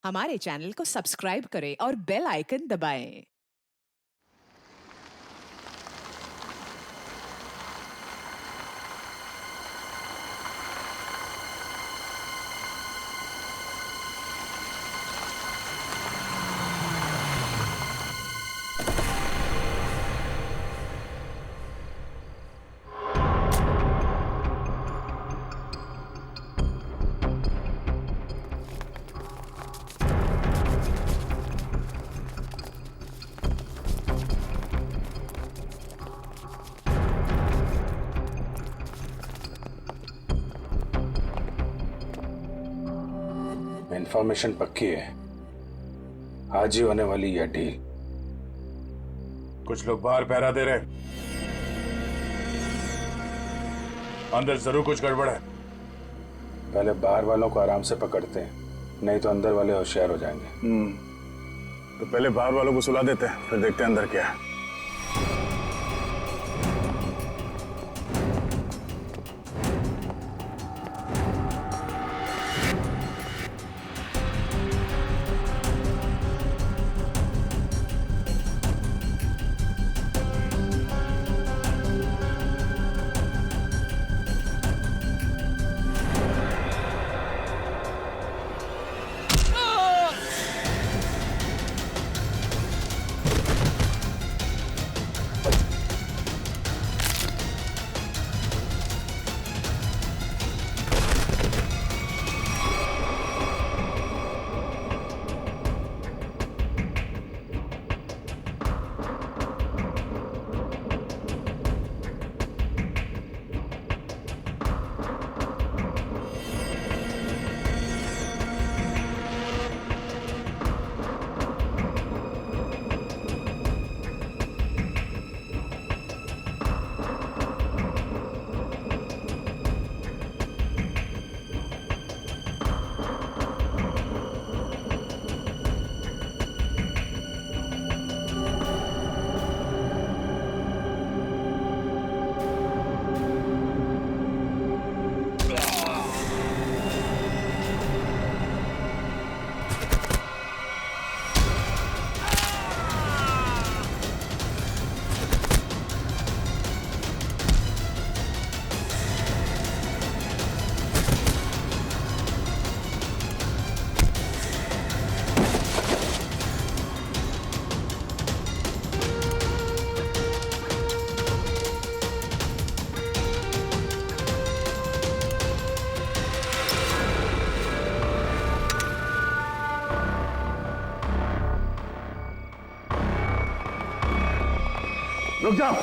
हमारे चैनल को सब्सक्राइब करें और बेल आइकन दबाएं। इंफॉर्मेशन पक्की है, आज ही होने वाली यह डील। कुछ लोग बाहर पहरा दे रहे, अंदर जरूर कुछ गड़बड़ है। पहले बाहर वालों को आराम से पकड़ते हैं, नहीं तो अंदर वाले होशियार हो जाएंगे। तो पहले बाहर वालों को सुला देते हैं, फिर देखते हैं अंदर क्या है। रुक जाओ।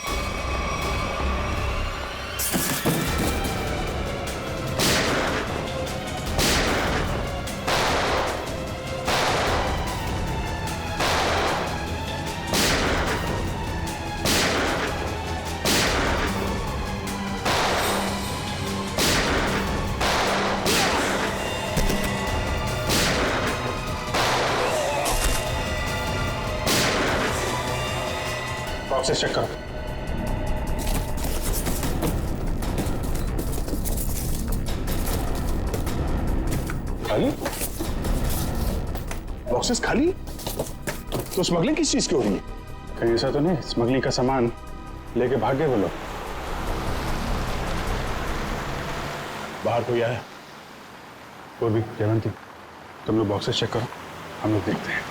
बॉक्सेस चेक करो। खाली बॉक्सेस खाली, तो स्मगलिंग किस चीज की हो रही है? कहीं ऐसा तो नहीं स्मगलिंग का सामान लेके भाग गए वो लोग? बाहर कोई आया? वो भी जयवंती, तुम लोग बॉक्सेस चेक करो, हम लोग देखते हैं।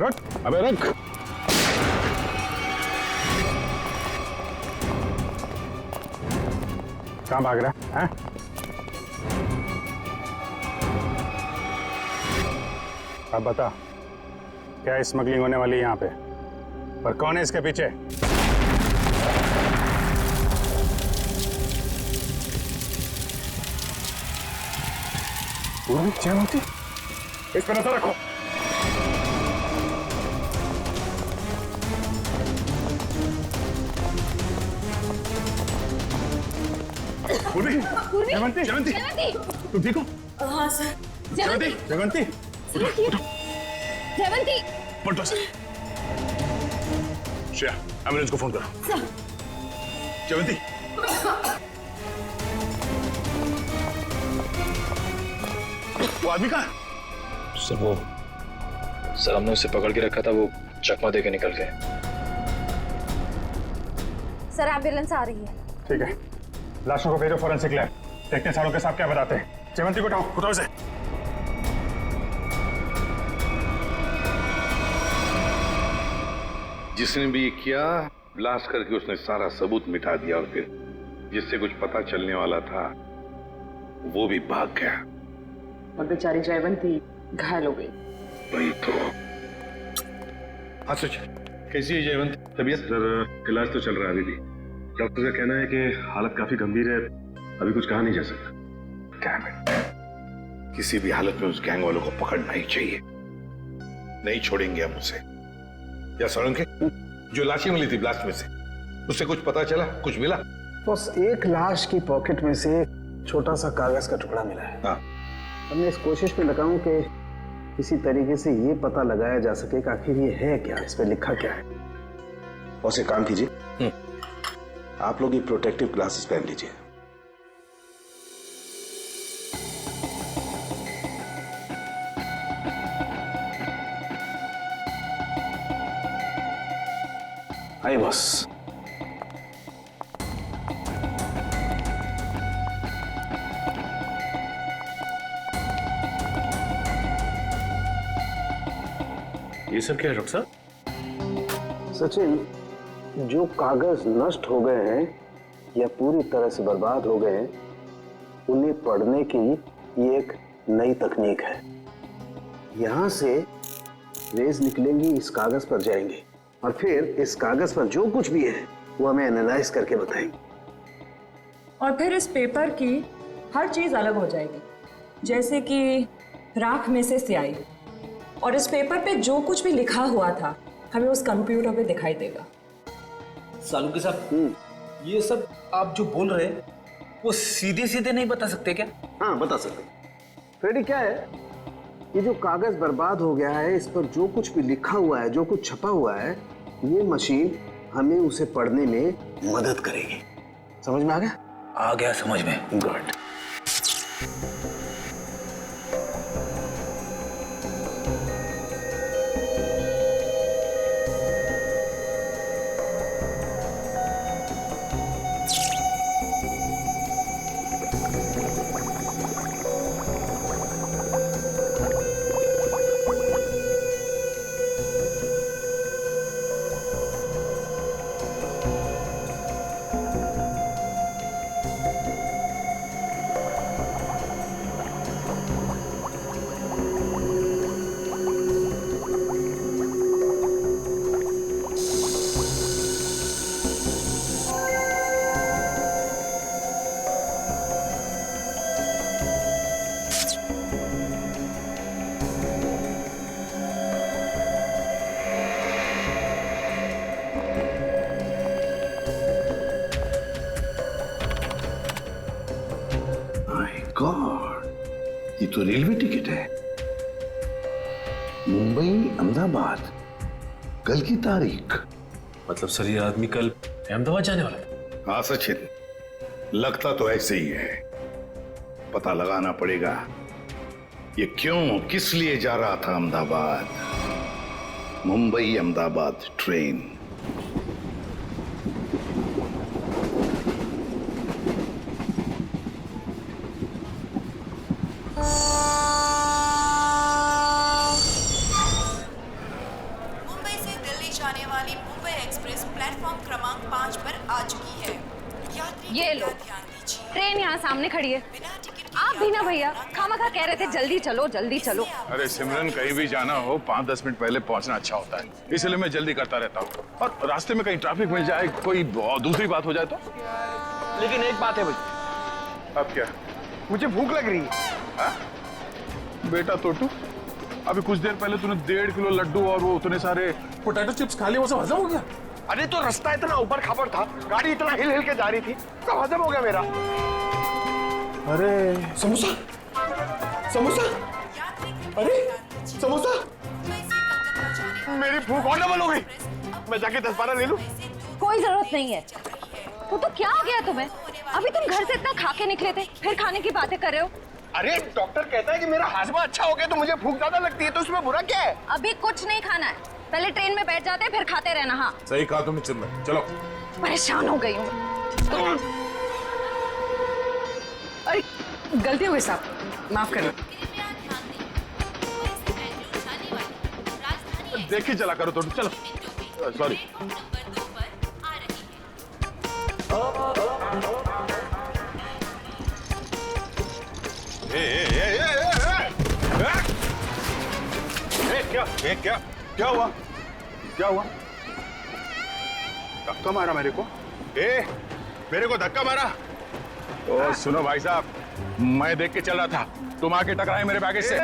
रुक, अबे रुक। कहाँ भाग रहा है? अब बता, क्या स्मगलिंग होने वाली है यहाँ पे? पर कौन है इसके पीछे? जयवंती, इस पर नजर रखो। पूर्वी, जयवंती, जयवंती, तुम ठीक हो? हाँ सर। जयवंती, जयवंती, जयवंती। पलटो सर। श्रेया, एम्बुलेंस को फोन करो। सर। जयवंती। वो आदमी कहाँ? सर हमने उसे पकड़ के रखा था, वो चकमा दे के निकल गए। सर एम्बुलेंस आ रही है। ठीक है, लाशों को भेजो फॉरेंसिक लैब, देखते हैं सारों के साथ क्या बताते हैं। जयवंती को उठाओ से। जिसने भी ये किया, ब्लास्ट करके उसने सारा सबूत मिटा दिया और फिर जिससे कुछ पता चलने वाला था वो भी भाग गया और बेचारी जयवंती घायल हो गई। वही तो। हाँ सच, कैसी है जयवंत? तबीयत? सर इलाज तो चल रहा है अभी भी। डॉक्टर का कहना है कि हालत काफी गंभीर है, अभी कुछ कहा नहीं जा सकता। किसी भी हालत में उस गैंग वालों को पकड़ना ही चाहिए, नहीं छोड़ेंगे हम उसे। या सोलंकी, जो लाशें मिली थी ब्लास्ट में से, उससे कुछ पता चला, कुछ मिला? बस एक लाश की पॉकेट में से छोटा सा कागज का टुकड़ा मिला है। हाँ। हमने इस कोशिश में लगा हूं कि किसी तरीके से ये पता लगाया जा सके कि आखिर ये है क्या, इस पे लिखा क्या है। और एक काम कीजिए, आप लोग ये प्रोटेक्टिव ग्लासेस पहन लीजिए। आइए बस। ये सब क्या है डॉक्टर साहब? सचिन, जो कागज नष्ट हो गए हैं या पूरी तरह से बर्बाद हो गए हैं, उन्हें पढ़ने की ये एक नई तकनीक है। यहां से रेज निकलेंगी, इस कागज पर जाएंगे और फिर इस कागज पर जो कुछ भी है वो हमें एनालाइज करके बताएंगे। और फिर इस पेपर की हर चीज अलग हो जाएगी, जैसे कि राख में से स्याही। और इस पेपर पे जो कुछ भी लिखा हुआ था हमें उस कंप्यूटर पे दिखाई देगा। सालुंकी साहब, ये सब आप जो बोल रहे हैं वो सीधे सीधे नहीं बता सकते क्या? हाँ बता सकते। फ्रेडी, क्या है ये जो कागज बर्बाद हो गया है, इस पर जो कुछ भी लिखा हुआ है, जो कुछ छपा हुआ है, ये मशीन हमें उसे पढ़ने में मदद करेगी। समझ में आ गया? आ गया समझ में। गुड। गॉड, ये तो रेलवे टिकट है। मुंबई अहमदाबाद, कल की तारीख। मतलब सर ये आदमी कल अहमदाबाद जाने वाला था? हाँ सचिन, लगता तो ऐसे ही है। पता लगाना पड़ेगा ये क्यों, किस लिए जा रहा था अहमदाबाद। मुंबई अहमदाबाद ट्रेन। जाने वाली मुंबई एक्सप्रेस प्लेटफॉर्म क्रमांक 5 पर आ चुकी है। यात्री ये लो, ध्यान दीजिए। ट्रेन यहाँ सामने खड़ी है। बिना टिकट आप भी ना भैया, खामखा कह रहे थे जल्दी चलो जल्दी चलो। अरे सिमरन, कहीं भी जाना हो 5-10 मिनट पहले पहुंचना अच्छा होता है, इसलिए मैं जल्दी करता रहता हूँ। और रास्ते में कहीं ट्रैफिक मिल जाए, कोई दूसरी बात हो जाए तो। लेकिन एक बात है भाई। अब क्या? मुझे भूख लग रही है। हाँ? बेटा तोटू, अभी कुछ देर पहले तूने 1.5 किलो लड्डू और वो उतने सारे पोटैटो चिप्स खा लिए, वो सब हजम हो गया? अरे तो रास्ता इतना ऊपर खापर था, गाड़ी इतना हिल हिल के जा रही थी, सब हजम हो गया मेरा। अरे समोसा, समोसा, अरे समोसा, मेरी भूख और डबल हो गई। मैं जाके 10-12 ले लूं? कोई जरूरत नहीं है। तो क्या हो गया तुम्हें? अभी तुम घर से इतना खा के निकले थे, फिर खाने की बातें कर रहे हो। अरे डॉक्टर कहता है कि मेरा हाजमा अच्छा हो गया तो मुझे भूख ज्यादा लगती है, तो उसमें बुरा क्या है? अभी कुछ नहीं खाना है, पहले ट्रेन में बैठ जाते फिर खाते रहना। हाँ सही कहा तुमने चिन्मय, चलो। परेशान हो गई हूँ। अरे गलती हो गई साहब, माफ करें। देख ही चला करो तो, चलो। सॉरी। क्या हुआ? क्या हुआ? धक्का मारा मेरे को? मेरे को धक्का मारा? ओ सुनो भाई साहब, मैं देख के चल रहा था, तुम आके टकराए मेरे बैगेज से।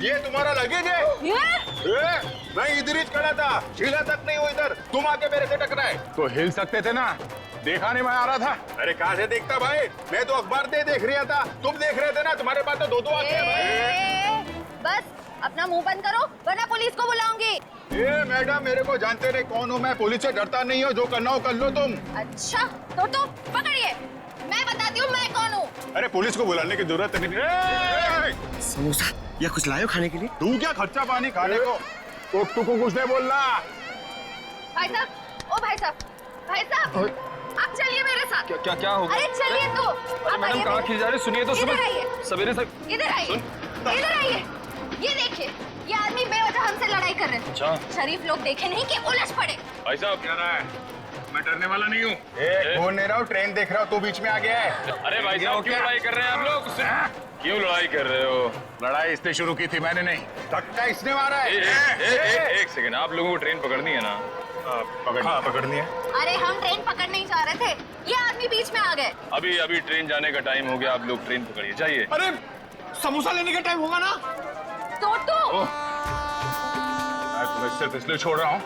ये तुम्हारा लगेज है? मैं इधर ही खड़ा था, हिला तक नहीं हुआ इधर, तुम आके मेरे से टकराए। तो हिल सकते थे ना, देखा नहीं मैं आ रहा था। अरे कहाँ से देखता भाई, मैं तो अखबार देख रहा था, तुम देख रहे थे ना, तुम्हारे पास तो दो आंखें हैं भाई। बस अपना मुंह बंद करो वरना पुलिस को बुलाऊंगी। मैडम मेरे को जानते नहीं कौन हूँ मैं, पुलिस से डरता नहीं हो, जो करना हो कर लो तुम। अच्छा तो पकड़िए, मैं बताती हूँ मैं कौन हूँ। अरे पुलिस को बुलाने की जरूरत नहीं। समोसा या कुछ लायो खाने के लिए? तू क्या खर्चा पानी खाने को? तू को कुछ नहीं बोलना। भाई साहब, ओ भाई साहब, भाई साहब आप चलिए मेरे साथ। क्या हो गया? अरे चलिए तो। अरे मैडम कहाँ खिल जा रहे? सुनिए तो सवेरे से। इधर आइए, इधर आइए। ये देखिए, ये आदमी बेवजह हमसे लड़ाई कर रहे हैं। अच्छा। शरीफ लोग देखे नहीं कि उलझ पड़े। भाई साहब क्या रहा है? मैं डरने वाला नहीं हूँ। बोल नहीं रहा हूँ, ट्रेन देख रहा हूँ, तू बीच में आ गया है। अरे भाई साहब क्यों लड़ाई कर रहे हैं आप लोग? क्यों लड़ाई कर रहे हो? लड़ाई इसने शुरू की थी, मैंने नहीं। धक्का इसने मारा है। एक सेकंड, आप लोगों को ट्रेन पकड़नी है ना? पकड़नी है। अरे हम ट्रेन पकड़ने ही जा रहे थे, ये आदमी बीच में आ गए। अभी ट्रेन जाने का टाइम हो गया, आप लोग ट्रेन पकड़िए, जाइए। अरे समोसा लेने का टाइम होगा ना? तो मैं तुम्हें सिर्फ इसलिए छोड़ रहा हूँ,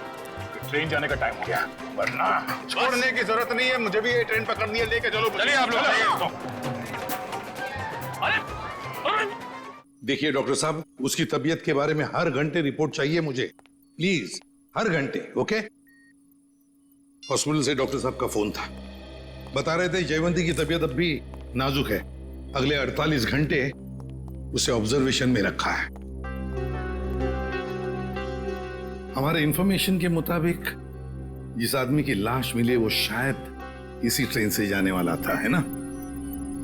ट्रेन जाने का टाइम हो गया, वरना छोड़ने की जरूरत नहीं है, मुझे भी ये ट्रेन पकड़नी है, लेके चलो। चलिए आप लोग। देखिए डॉक्टर साहब, उसकी तबीयत के बारे में हर घंटे रिपोर्ट चाहिए मुझे, प्लीज, हर घंटे। ओके? हॉस्पिटल से डॉक्टर साहब का फोन था, बता रहे थे जयवंती की तबीयत अब भी नाजुक है, अगले 48 घंटे उसे ऑब्जर्वेशन में रखा है। हमारे इंफॉर्मेशन के मुताबिक जिस आदमी की लाश मिली वो शायद इसी ट्रेन से जाने वाला था, है ना?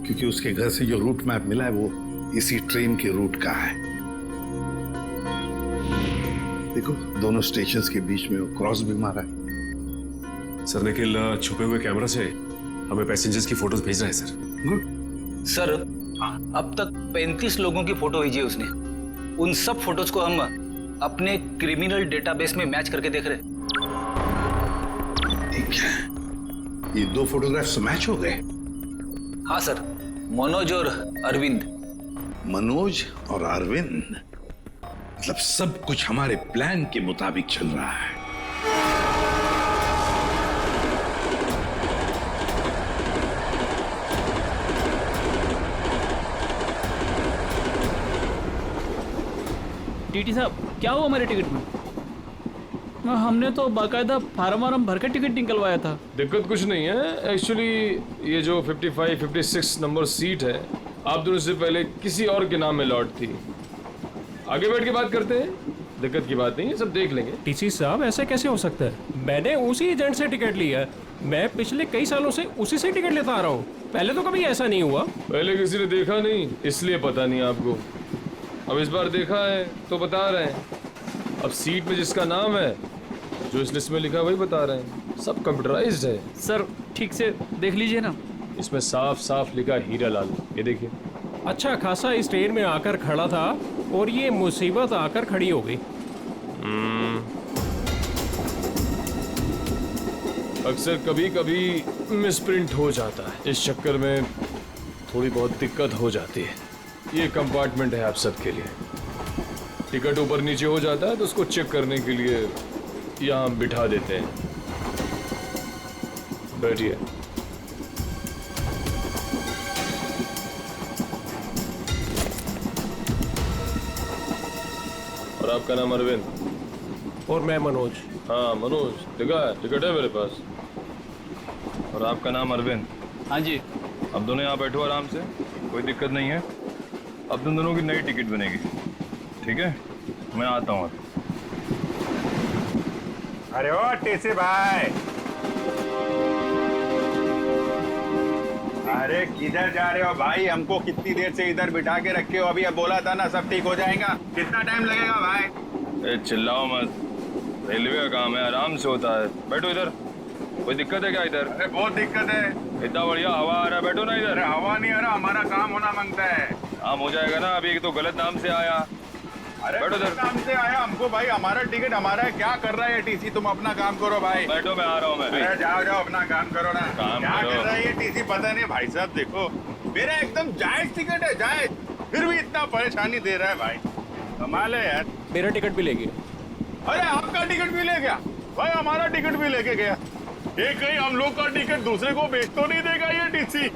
क्योंकि उसके घर से जो रूट मैप मिला है वो इसी ट्रेन के रूट का है। देखो दोनों स्टेशंस के बीच में वो क्रॉस भी मारा है। सर निखिल छुपे हुए कैमरा से हमें पैसेंजर्स की फोटोज भेज रहा है सर। गुड सर अब तक 35 लोगों की फोटो भेजी है उसने। उन सब फोटोज को हम अपने क्रिमिनल डेटाबेस में मैच करके देख रहे हैं। ठीक है, ये 2 फोटोग्राफ्स मैच हो गए? हाँ सर, मनोज और अरविंद। मनोज और अरविंद, मतलब सब कुछ हमारे प्लान के मुताबिक चल रहा है। टीटी साहब क्या हुआ हमारे टिकट में? हमने तो बाकायदा फार्म भर के टिकट निकलवाया था। दिक्कत कुछ नहीं है एक्चुअली, ये जो 55-56 नंबर सीट है आप दोनों से पहले किसी और के नाम में लॉट थी। आगे बैठ के बात करते हैं, दिक्कत की बात नहीं है, सब देख लेंगे। टीसी साहब ऐसा कैसे हो सकता है? मैंने उसी एजेंट से टिकट लिया है, मैं पिछले कई सालों से उसी से टिकट लेता आ रहा हूँ, पहले तो कभी ऐसा नहीं हुआ। पहले किसी ने देखा नहीं इसलिए पता नहीं आपको, अब इस बार देखा है तो बता रहे हैं। अब सीट में जिसका नाम है, जो इस लिस्ट में लिखा वही बता रहे हैं, सब कंप्यूटराइज्ड है। सर ठीक से देख लीजिए ना, इसमें साफ साफ लिखा हीरा लाल, ये देखिए। अच्छा खासा इस ट्रेन में आकर खड़ा था और ये मुसीबत आकर खड़ी हो गई। अक्सर कभी कभी मिसप्रिंट हो जाता है, इस चक्कर में थोड़ी बहुत दिक्कत हो जाती है। ये कंपार्टमेंट है आप सबके लिए, टिकट ऊपर नीचे हो जाता है तो उसको चेक करने के लिए यहाँ बिठा देते हैं। बैठिए। और आपका नाम अरविंद? और मैं मनोज। हाँ मनोज, टिकट है मेरे पास। और आपका नाम अरविंद? हाँ जी। अब दोनों यहाँ बैठो आराम से, कोई दिक्कत नहीं है। अब तुम दोनों की नई टिकट बनेगी, ठीक है? मैं आता हूँ। अरे ओ टीसी भाई, अरे किधर जा रहे हो भाई? हमको कितनी देर से इधर बिठा के रखे हो? अभी अब बोला था ना सब ठीक हो जाएगा। कितना टाइम लगेगा भाई? चिल्लाओ मत, रेलवे का काम है, आराम से होता है। बैठो इधर। कोई दिक्कत है क्या इधर? अरे बहुत दिक्कत है। इतना बढ़िया हवा आ रहा है, बैठो ना इधर। अरे हवा नहीं आ रहा, हमारा काम होना मांगता है। काम हो जाएगा ना, अभी तो गलत नाम से आया। अरे बैठो इधर। नाम से आया हमको भाई, हमारा टिकट हमारा है। क्या कर रहा है ये टीसी? तुम अपना काम करो भाई। बैठो, मैं आ रहा हूँ। मैं अरे जाओ जाओ अपना काम करो ना। काम क्या करो। कर रहा है ये टीसी पता नहीं। भाई साहब देखो, मेरा एकदम जायज टिकट है, जायज, फिर भी इतना परेशानी दे रहा है भाई। कमाल है यार। मेरा टिकट भी ले गया। अरे आपका टिकट भी ले गया भाई? हमारा टिकट भी लेके गया। ये कहीं हम लोग का टिकट दूसरे को बेच तो नहीं देगा ये टीसी?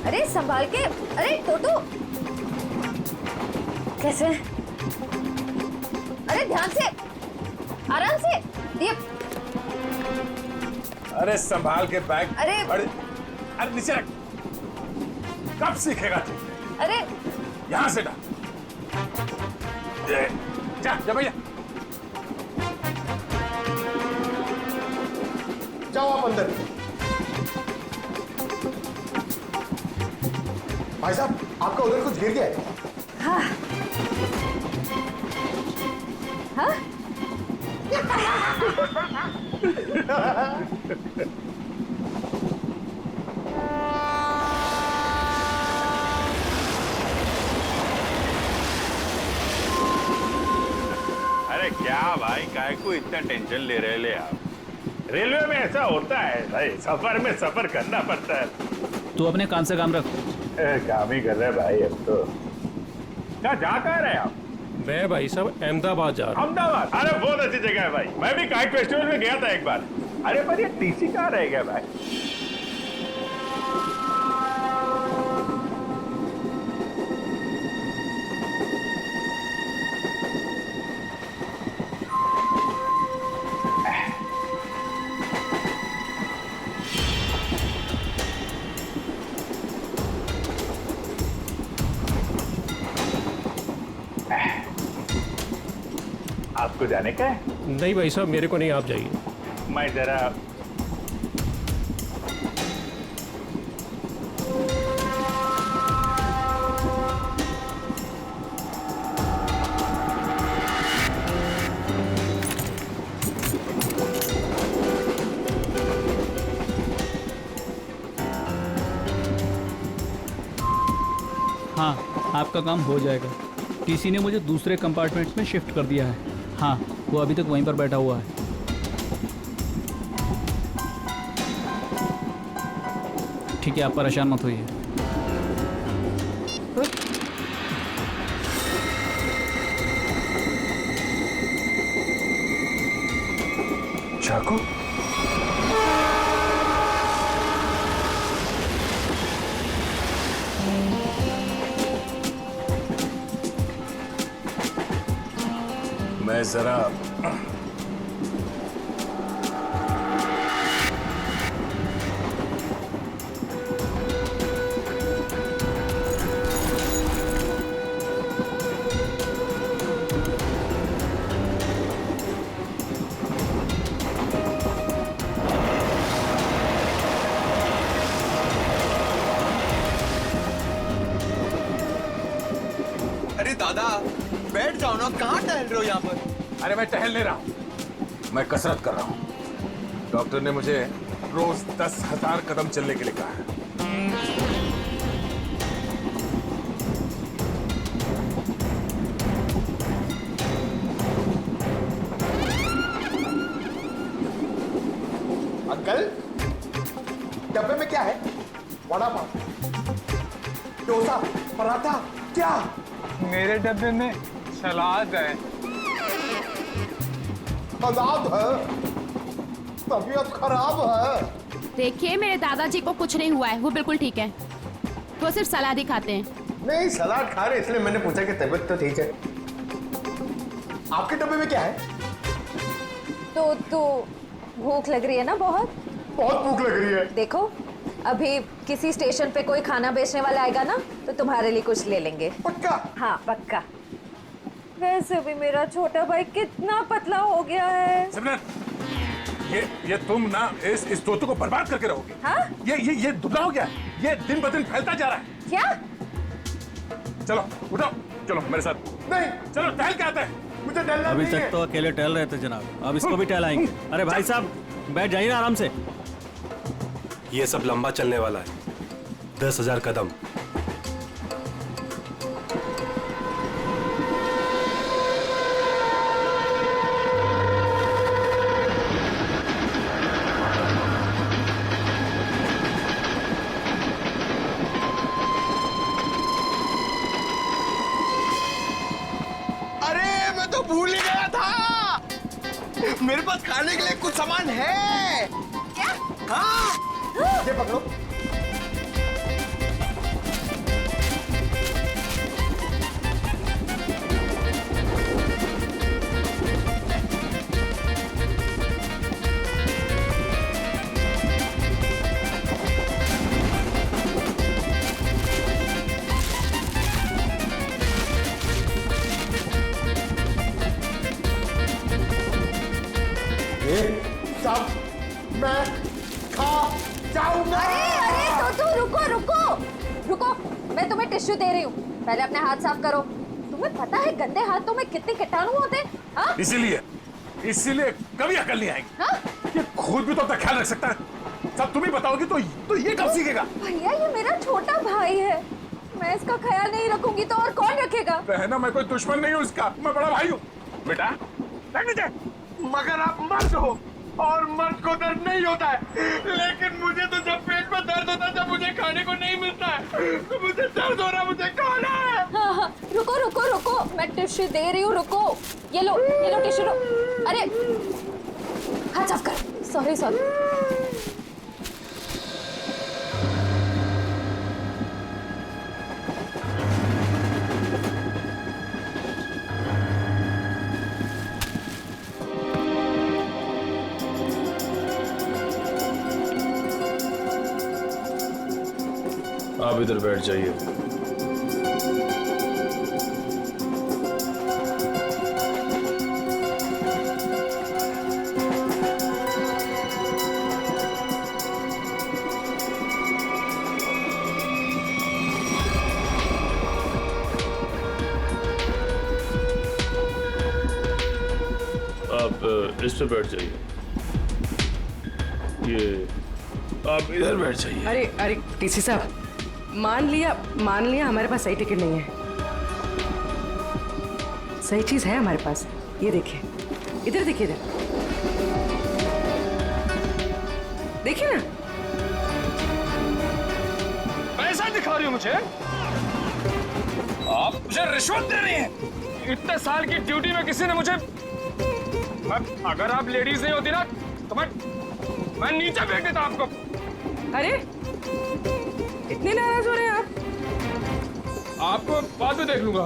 अरे संभाल के। अरे टोटो, कैसे? अरे ध्यान से, आराम से। ये अरे संभाल के बैग। अरे अरे नीचे रख। कब सीखेगा तू? अरे यहाँ से डाल। जा भैया। जाओ आप अंदर। भाई साहब, आपका उधर कुछ गिर गया है? हाँ हाँ। अरे क्या भाई, काय को इतना टेंशन ले रहे ले आप? रेलवे में ऐसा होता है भाई, सफर में सफर करना पड़ता है। तू अपने काम से काम रख। काम ही कर रहे हैं भाई अब तो। क्या जा कह रहे हैं आप? मैं भाई साहब अहमदाबाद जा रहा हूँ। अहमदाबाद? अरे बहुत अच्छी जगह है भाई, मैं भी काइट फेस्टिवल में गया था एक बार। अरे पर ये टीसी कहाँ रह गया भाई? आपको जाने का है? नहीं भाई साहब, मेरे को नहीं, आप जाइए। मैं जरा हाँ, आपका काम हो जाएगा। टीसी ने मुझे दूसरे कंपार्टमेंट्स में शिफ्ट कर दिया है। हाँ, वो अभी तक वहीं पर बैठा हुआ है। ठीक है, आप परेशान मत होइए। चाकू? मैं जरा अरे दादा, बैठ जाओ ना, कहाँ टहल रहे हो यहाँ पर? अरे मैं टहल नहीं रहा हूं, मैं कसरत कर रहा हूं। डॉक्टर ने मुझे रोज 10,000 कदम चलने के लिए कहा है। अंकल, डब्बे में क्या है? वड़ा पाव, डोसा, पराठा, क्या? मेरे डब्बे में सलाद है। सलाद है? तबीयत खराब है। देखिए मेरे दादाजी को कुछ नहीं हुआ है, वो बिल्कुल ठीक है। वो सिर्फ सलाद ही खाते हैं। नहीं, सलाद खा रहे इसलिए मैंने पूछा कि तबीयत तो ठीक है। आपके डब्बे में क्या है? तो भूख लग रही है ना? बहुत भूख लग रही है। देखो, अभी किसी स्टेशन पे कोई खाना बेचने वाला आएगा ना, तो तुम्हारे लिए कुछ ले लेंगे। पक्का? हाँ पक्का। वैसे भी मेरा छोटा भाई कितना पतला हो गया है। सिमरन, ये तुम ना इस तोते को बर्बाद करके रहोगे। हाँ? ये दुबला हो गया, ये दिन ब दिन फैलता जा रहा है। क्या? चलो उठो, चलो मेरे साथ। नहीं, चलो टहल के आते हैं। मुझे टहलना अभी नहीं तक है। तो अकेले टहल रहे थे जनाब, अब इसको भी टहलाएंगे। अरे भाई साहब बैठ जाइए ना आराम से। ये सब लंबा चलने वाला है, 10,000 कदम। अरे मैं तो भूल ही गया था, मेरे पास खाने के लिए कुछ सामान है। क्या? हाँ, ये पकड़ो। सब मैं खा जाऊंगा। अरे तो रुको, मैं तुम्हें टिश्यू दे रही हूँ, पहले अपने हाथ साफ करो। तुम्हें पता है गंदे हाथों में कितने कीटाणु होते हैं? हाँ? इसीलिए कभी अकल नहीं आएगी। हाँ? ये खुद भी तो अपना ख्याल रख सकता है, सब तुम ही बताओगी तो ये कब सीखेगा? भैया ये मेरा छोटा भाई है, मैं इसका ख्याल नहीं रखूंगी तो और कौन रखेगा? बहना, मैं कोई दुश्मन नहीं हूँ इसका, मैं बड़ा भाई हूँ। बेटा रख नीचे। मगर आप मर्द हो और मर्द को दर्द नहीं होता है, लेकिन मुझे तो जब पेट में दर्द होता है, जब मुझे खाने को नहीं मिलता है, तो मुझे दर्द हो रहा, मुझे खाना है। हाँ, रुको, मैं टिश्यू दे रही हूँ, रुको। ये लो टिश्यू लो। अरे हाथ साफ कर। सॉरी। आप इधर बैठ जाइए। आप इस पे बैठ जाइए। ये आप इधर बैठ जाइए। अरे टीसी साहब, मान लिया हमारे पास सही टिकट नहीं है। सही चीज है हमारे पास, ये देखिए, इधर देखिए, देखिए ना। पैसा दिखा रही हो मुझे? आप मुझे रिश्वत दे रही हैं। इतने साल की ड्यूटी में किसी ने मुझे, अगर आप लेडीज नहीं होती ना तो मैं नीचे फेंक देता आपको। अरे इतने नाराज हो रहे हैं आप? आपको बाद में देख लूंगा।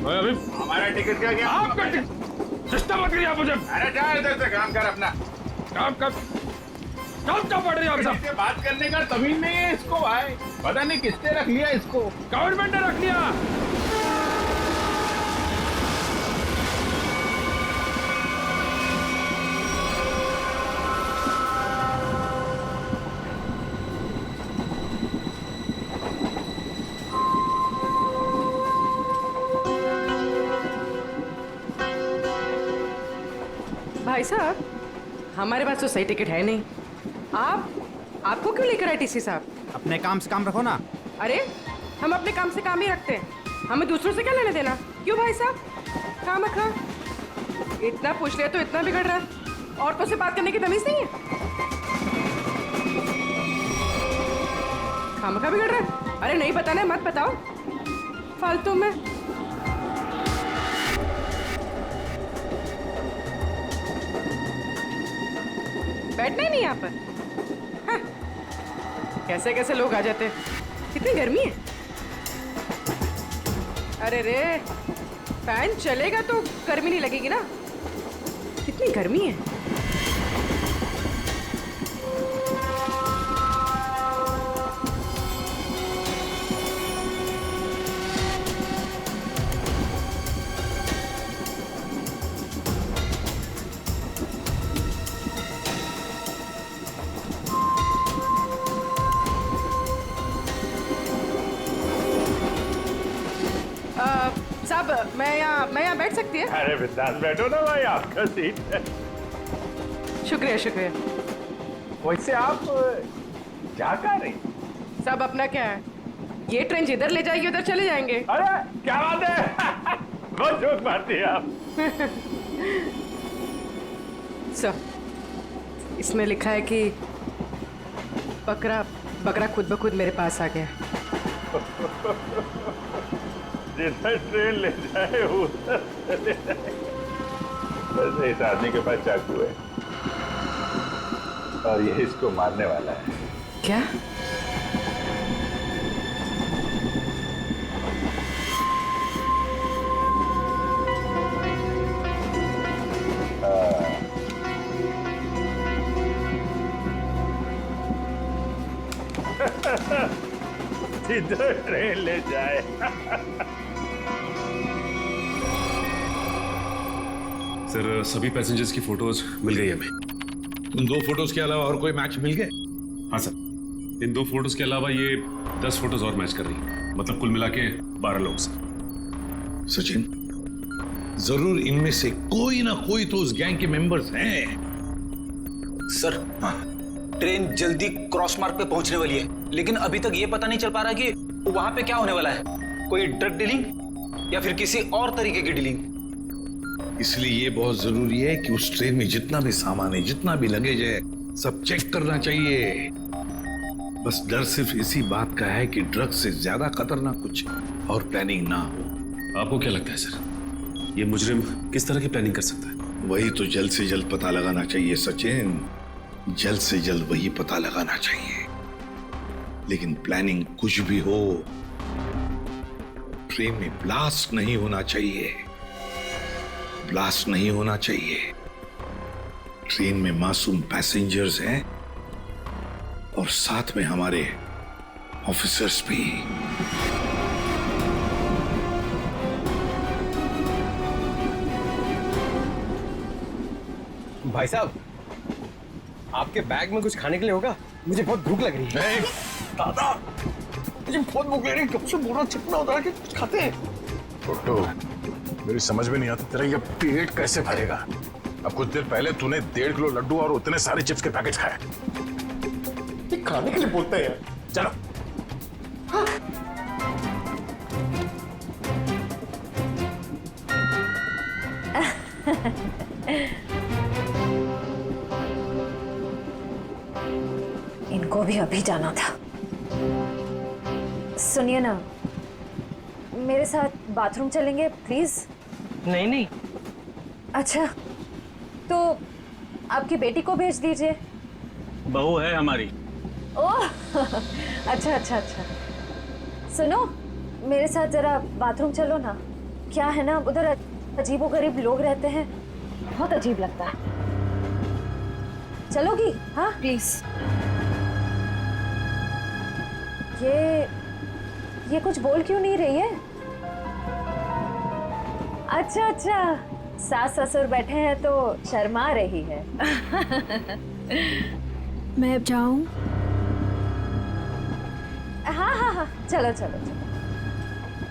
मैं अभी हमारा टिकट क्या गया? आपका टिकट सिस्टम मत करिए आप मुझे। अरे जा इधर से, काम कर अपना। काम क्या पड़ रही है आप सब? इससे बात करने का तमीज नहीं है इसको भाई, पता नहीं किसने रख लिया इसको। गवर्नमेंट ने रख लिया। भाई साहब, हमारे पास तो सही टिकट है नहीं। आपको क्यों लेकर आए टीसी साहब? अपने काम से काम रखो ना। अरे हम अपने काम से काम ही रखते हैं, हमें दूसरों से क्या लेने देना? क्यों भाई साहब? काम रखा, इतना पूछ लिया तो इतना बिगड़ रहा है। औरतों से बात करने की तमीज नहीं है। खामखा बिगड़ रहा है। अरे नहीं बताना है, मत बताओ। फालतू में। बैठना ही नहीं यहाँ पर। हाँ। कैसे कैसे लोग आ जाते हैं। कितनी गर्मी है। अरे रे, फैन चलेगा तो गर्मी नहीं लगेगी ना। कितनी गर्मी है। साहब, मैं यहाँ बैठ सकती है? अरे बिंदास बैठो ना भाई, आपका सीट है। शुक्रिया शुक्रिया। वैसे आप जा कहाँ रही? साहब अपना क्या है, ये ट्रेन जिधर ले जाएगी उधर चले जाएंगे। अरे क्या बात है। बहुत जोक मारती है आप। सर इसमें लिखा है कि बकरा खुद ब खुद मेरे पास आ गया। जिधर ट्रेन ले जाए उधर चले जाए। वैसे इस आदमी के पास चाकू है और ये इसको मारने वाला है। क्या? जिधर ट्रेन ले जाए। सर सभी पैसेंजर्स की फोटोज मिल गई हमें। उन 2 फोटोज के अलावा और कोई मैच मिल गए? हाँ सर, इन 2 फोटोज के अलावा ये 10 फोटोज और मैच कर रही है। मतलब कुल मिला के 12 लोग सर। सचिन, जरूर इनमें से कोई ना कोई तो उस गैंग के मेंबर्स हैं। सर ट्रेन जल्दी क्रॉस मार्क पे पहुंचने वाली है, लेकिन अभी तक ये पता नहीं चल पा रहा कि वहां पे क्या होने वाला है। कोई ड्रग डीलिंग या फिर किसी और तरीके की डीलिंग। इसलिए ये बहुत जरूरी है कि उस ट्रेन में जितना भी सामान है, जितना भी लगेज है, सब चेक करना चाहिए। बस डर सिर्फ इसी बात का है कि ड्रग से ज्यादा खतरनाक कुछ और प्लानिंग ना हो। आपको क्या लगता है सर, ये मुजरिम किस तरह की प्लानिंग कर सकता है? वही तो जल्द से जल्द पता लगाना चाहिए सचिन, जल्द से जल्द वही पता लगाना चाहिए। लेकिन प्लानिंग कुछ भी हो, ट्रेन में ब्लास्ट नहीं होना चाहिए। ब्लास्ट नहीं होना चाहिए। ट्रेन में मासूम पैसेंजर्स हैं और साथ में हमारे ऑफिसर्स भी। भाई साहब, आपके बैग में कुछ खाने के लिए होगा? मुझे बहुत भूख लग रही है। दादा, मुझे बहुत भूख लग रही है। कब से बोल रहा चिपना होता है कि कुछ खाते हैं। छोटू, मेरी समझ में नहीं आता तेरा ये पेट कैसे भरेगा। अब कुछ देर पहले तूने 1.5 किलो लड्डू और उतने सारे चिप्स के पैकेट खाए। ये खाने के लिए बोलते हैं यार। चलो। हाँ। इनको भी अभी जाना था। सुनिए ना, मेरे साथ बाथरूम चलेंगे प्लीज? नहीं नहीं। अच्छा, तो आपकी बेटी को भेज दीजिए। बहू है हमारी। ओह अच्छा अच्छा अच्छा। सुनो, मेरे साथ जरा बाथरूम चलो ना। क्या है ना, उधर अजीबोगरीब लोग रहते हैं, बहुत अजीब लगता है। चलोगी? हाँ प्लीज। ये कुछ बोल क्यों नहीं रही है? अच्छा अच्छा, सास ससुर बैठे हैं तो शर्मा रही है। मैं अब जाऊं? हाँ हाँ हाँ, चलो चलो चलो,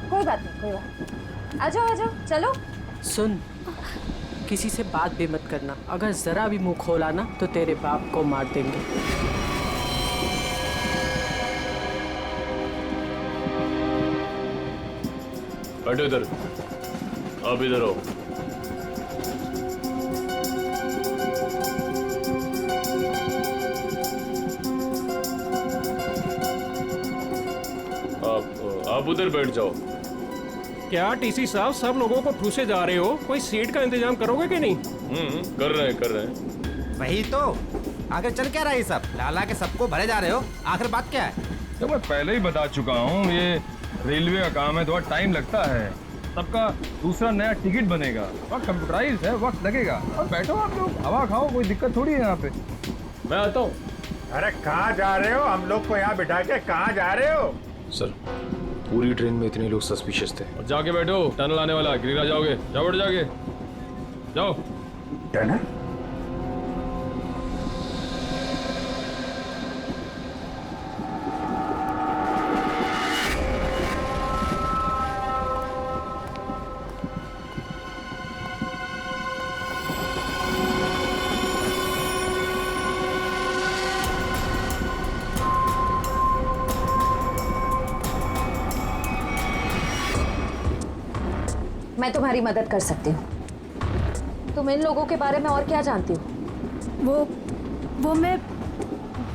कोई बात नहीं कोई बात नहीं। आ जाओ चलो। सुन, किसी से बात भी मत करना। अगर जरा भी मुंह खोला ना तो तेरे बाप को मार देंगे। बैठो इधर। आप इधर आओ। आप उधर बैठ जाओ। क्या टीसी साहब सब लोगों को ठूसे जा रहे हो? कोई सीट का इंतजाम करोगे कि नहीं? कर रहे हैं। वही तो, आखिर चल क्या रहा है सब? लाला के सबको भरे जा रहे हो, आखिर बात क्या है? तो मैं पहले ही बता चुका हूँ, ये रेलवे का काम है, थोड़ा टाइम लगता है। सबका दूसरा नया टिकट बनेगा, और कंप्यूटराइज है, वक्त लगेगा। और बैठो आप लोग, हवा खाओ, कोई दिक्कत थोड़ी है यहाँ पे। मैं आता हूँ। अरे कहाँ जा रहे हो? हम लोग को यहाँ बिठा के कहाँ जा रहे हो? सर, पूरी ट्रेन में इतने लोग सस्पिशियस थे। और जाके बैठो, टनल आने वाला है, गिरा जाओगे। जाओ बैठ, जाके जाओ। टनल? मैं तुम्हारी मदद कर सकती हूँ। तुम इन लोगों के बारे में और क्या जानती हो? वो मैं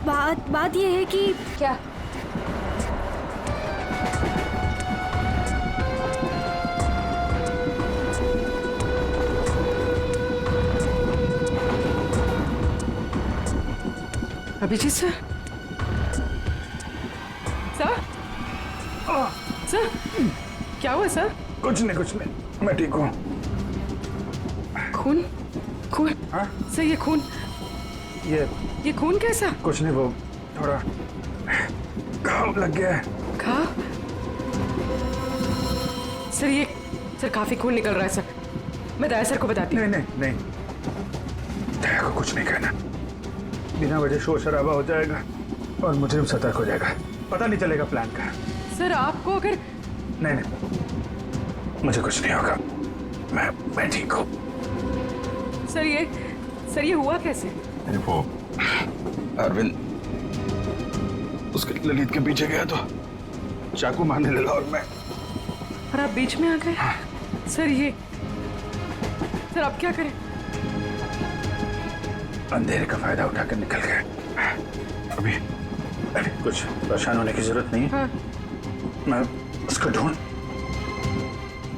बात ये है कि क्या? अभिजीत सर, सर क्या हुआ सर? कुछ नहीं, मैं ठीक हूँ। खून? हाँ? सर ये खून, ये खून कैसा? कुछ नहीं, वो थोड़ा घाव लग गया है। घाव? सर काफी खून निकल रहा है सर। मैं दया सर को बताती हूँ। नहीं, दया को कुछ नहीं कहना। बिना वजह शोर शराबा हो जाएगा और मुजरिम सतर्क हो जाएगा, पता नहीं चलेगा प्लान का। सर आपको अगर नहीं, मुझे कुछ नहीं होगा, मैं ठीक हूँ। सर ये हुआ कैसे? वो अरविंद उसके ललित के पीछे गया तो चाकू मारने लगा और आप बीच में आ गए? सर आप क्या करें? अंधेरे का फायदा उठाकर निकल गए। अभी कुछ परेशान होने की जरूरत नहीं है। हाँ। मैं उसको ढूंढ,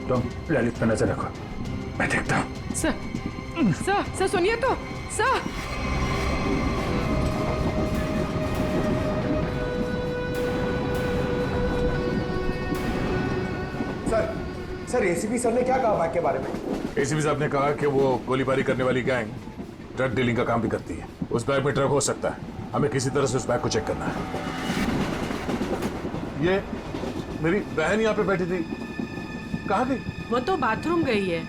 तुम ललित पर नजर रखो, मैं देखता हूँ। सर सुनिए तो, सर एसीपी सर ने क्या कहा बैग के बारे में? एसीपी साहब ने कहा कि वो गोलीबारी करने वाली गैंग ड्रग डीलिंग का काम भी करती है। उस बैग में ड्रग हो सकता है, हमें किसी तरह से उस बैग को चेक करना है। ये मेरी बहन यहाँ पे बैठी थी, कहाँ गई? वो तो बाथरूम गई है,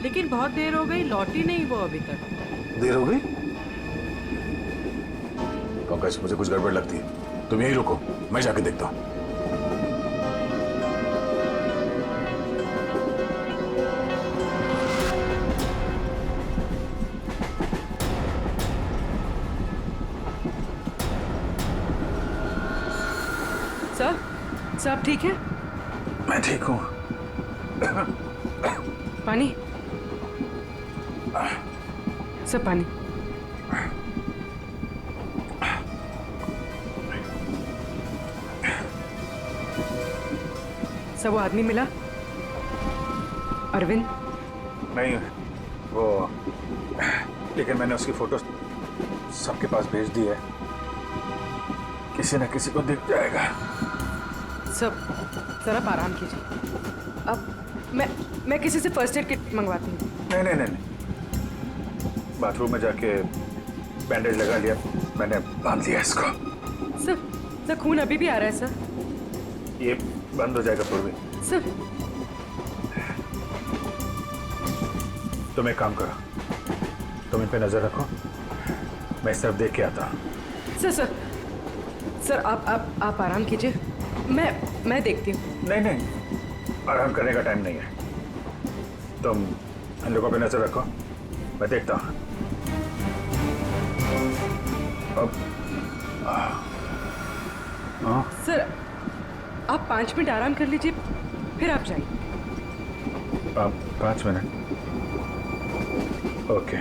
लेकिन बहुत देर हो गई, लौटी नहीं वो अभी तक। देर हो गई? पंकज, मुझे कुछ गड़बड़ लगती है, तुम यहीं रुको, मैं जाके देखता हूँ। सर आप ठीक है? मैं ठीक हूँ। पानी? सर पानी। सर वो आदमी मिला? अरविंद? नहीं, वो लेकिन मैंने उसकी फोटो सबके पास भेज दी है, किसी न किसी को दिख जाएगा। सर आप आराम कीजिए। अब मैं किसी से फर्स्ट एड किट मंगवाती हूँ। नहीं, बाथरूम में जाके बैंडेज लगा लिया, मैंने बांध लिया इसको। सर खून अभी भी आ रहा है सर। ये बंद हो जाएगा पूर्वी। सर तुम एक काम करो, तुम इन पे नजर रखो, मैं इस तरफ देख के आता हूँ। सर आप आराम कीजिए, मैं देखती हूँ। नहीं, आराम करने का टाइम नहीं है, तुम इन लोगों पे नजर रखो, मैं देखता हूँ। सर आप 5 मिनट आराम कर लीजिए, फिर आप जाइए। 5 मिनट? ओके।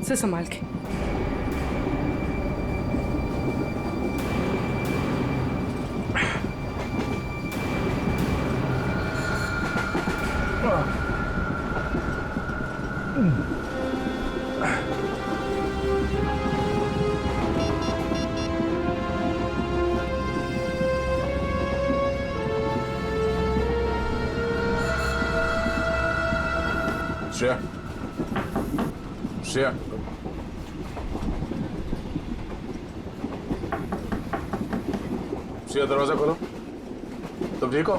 सर संभाल के। श्रेया, श्रेया, श्रेया दरवाजा खोलो। तुम ठीक हो?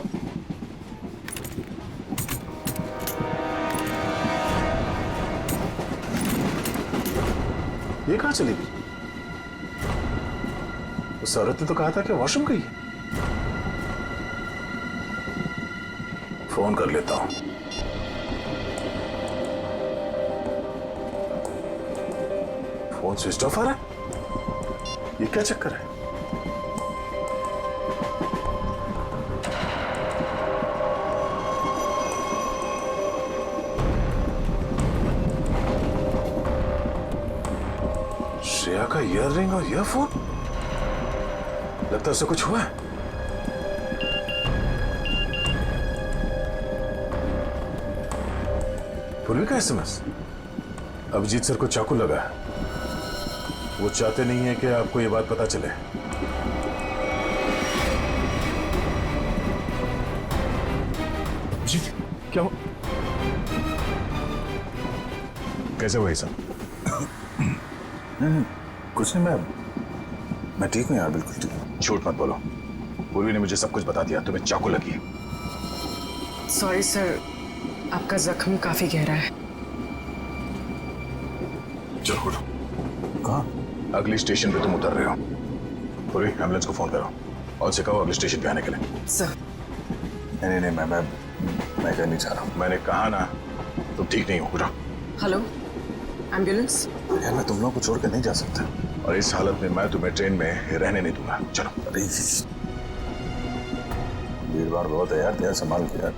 ये कहां चली गई? उस औरत ने तो कहा था कि वॉशरूम गई है। फोन कर लेता हूं। फोन स्विच ऑफ आ रहा है। ये क्या चक्कर है? श्रेया का ईयररिंग और ईयरफोन, लगता है उससे कुछ हुआ है। पूर्वी का एसएमएस। अभिजीत सर को चाकू लगा है। वो चाहते नहीं है कि आपको ये बात पता चले। अभिजीत, क्या हो? कैसे हुआ ये सब? नहीं, कुछ नहीं, मैं ठीक हूँ यार, बिल्कुल ठीक हूँ। झूठ मत बोलो। पूर्वी ने मुझे सब कुछ बता दिया। तुम्हें चाकू लगी है। सॉरी सर, आपका जख्म काफी गहरा है। चलो उठो। कहाँ? अगली स्टेशन पे तुम उतर रहे हो। पूर्वी, एम्बुलेंस को फोन करो और से कहो अगले स्टेशन पे आने के लिए। सर। नहीं, मैं क्या नहीं चाह रहा हूँ। मैंने कहा ना, तुम ठीक नहीं हो। उठो। Hello, ambulance. यार, मैं तुम लोगों को छोड़ कर नहीं जा सकता, और इस हालत में मैं तुम्हें ट्रेन में रहने नहीं दूंगा। चलो। अरे भीड़ भाड़ बहुत है यार, तेरा संभाल के यार।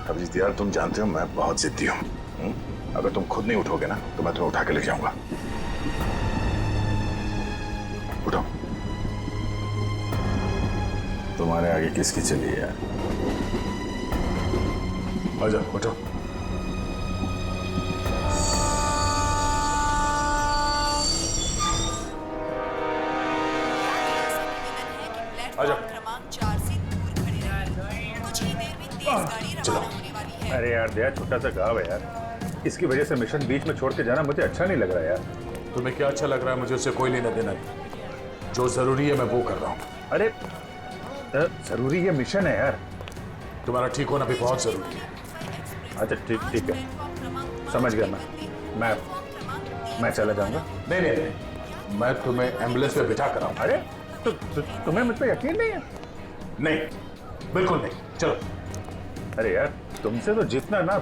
अभिजीत यार, तुम जानते हो मैं बहुत जिद्दी हूँ। अगर तुम खुद नहीं उठोगे ना तो मैं तुम्हें उठा के ले जाऊंगा। उठो। तुम्हारे आगे किसकी चली है यार? आ जाओ, उठो। क्रमांक 4 से दूर खड़े रहें। कुछ ही देर में तेज गाड़ी रवाना होने वाली है। अरे यार दया, छोटा सा गाँव है यार, इसकी वजह से मिशन बीच में छोड़ के जाना मुझे अच्छा नहीं लग रहा यार। तुम्हें क्या अच्छा लग रहा है? मुझे उससे कोई लेना देना नहीं। जो जरूरी है मैं वो कर रहा हूँ। अरे जरूरी ये मिशन है यार। तुम्हारा ठीक होना भी बहुत जरूरी है। अच्छा ठीक है, समझ गया मैं चला जाऊंगा। नहीं, मैं तुम्हें एम्बुलेंस पे बिठा कर आऊँ। अरे तो तुम्हें मुझ पर यकीन नहीं है? नहीं, बिल्कुल नहीं। चलो। अरे यार, तुमसे तो जीतना ना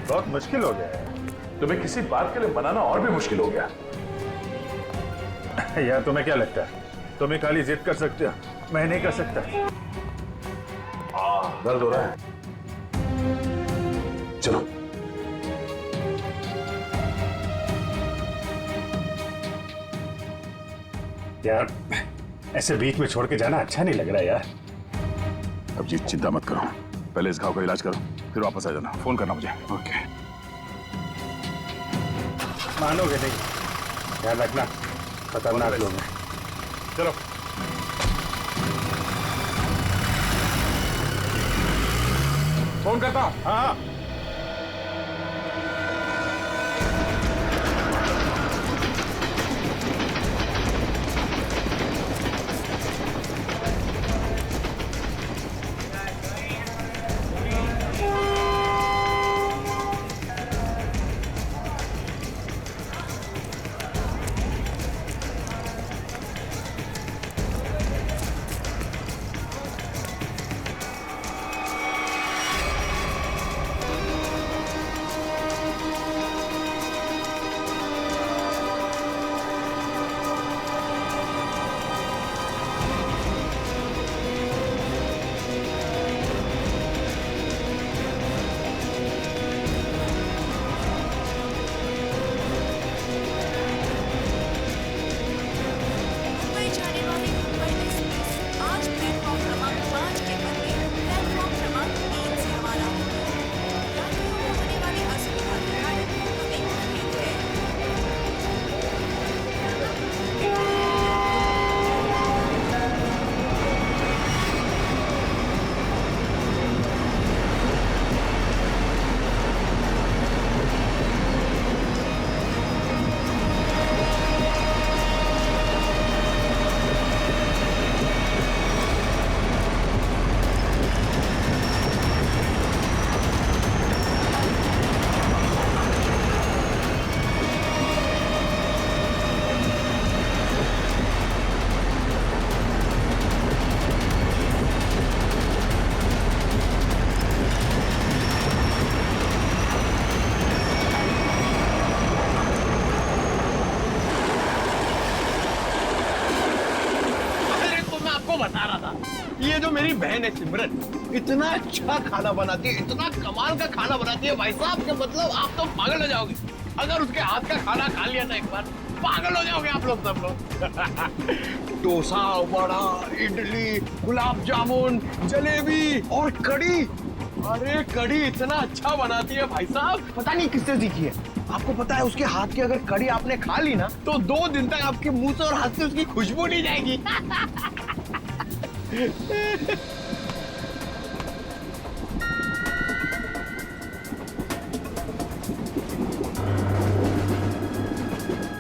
बहुत मुश्किल हो गया है। तुम्हें किसी बात के लिए मनाना और भी मुश्किल हो गया। यार, तुम्हें क्या लगता है तुम ही खाली जिद कर सकते हो, मैं नहीं कर सकता? दर्द हो रहा है। चलो। यार, ऐसे बीच में छोड़ के जाना अच्छा नहीं लग रहा यार। अभिजीत, चिंता मत करो, पहले इस घाव का इलाज करो, फिर वापस आ जाना। फोन करना मुझे। ओके। मानोगे नहीं, ध्यान रखना, खतरनाक लोग हैं। चलो। फोन करता हूँ। हाँ। ये जो मेरी बहन है सिमरन, इतना अच्छा खाना बनाती है, इतना कमाल का खाना बनाती है भाई साहब कि मतलब आप तो पागल हो जाओगे। अगर उसके हाथ का खाना खा लिया ना एक बार, पागल हो जाओगे आप लोग सब लोग। डोसा, वड़ा, इडली, गुलाब जामुन, जलेबी और कढ़ी। अरे कढ़ी इतना अच्छा बनाती है भाई साहब, पता नहीं किससे सीखी है। आपको पता है उसके हाथ की अगर कढ़ी आपने खा ली ना तो 2 दिन तक आपके मुंह से और हाथ से उसकी खुशबू नहीं जाएगी।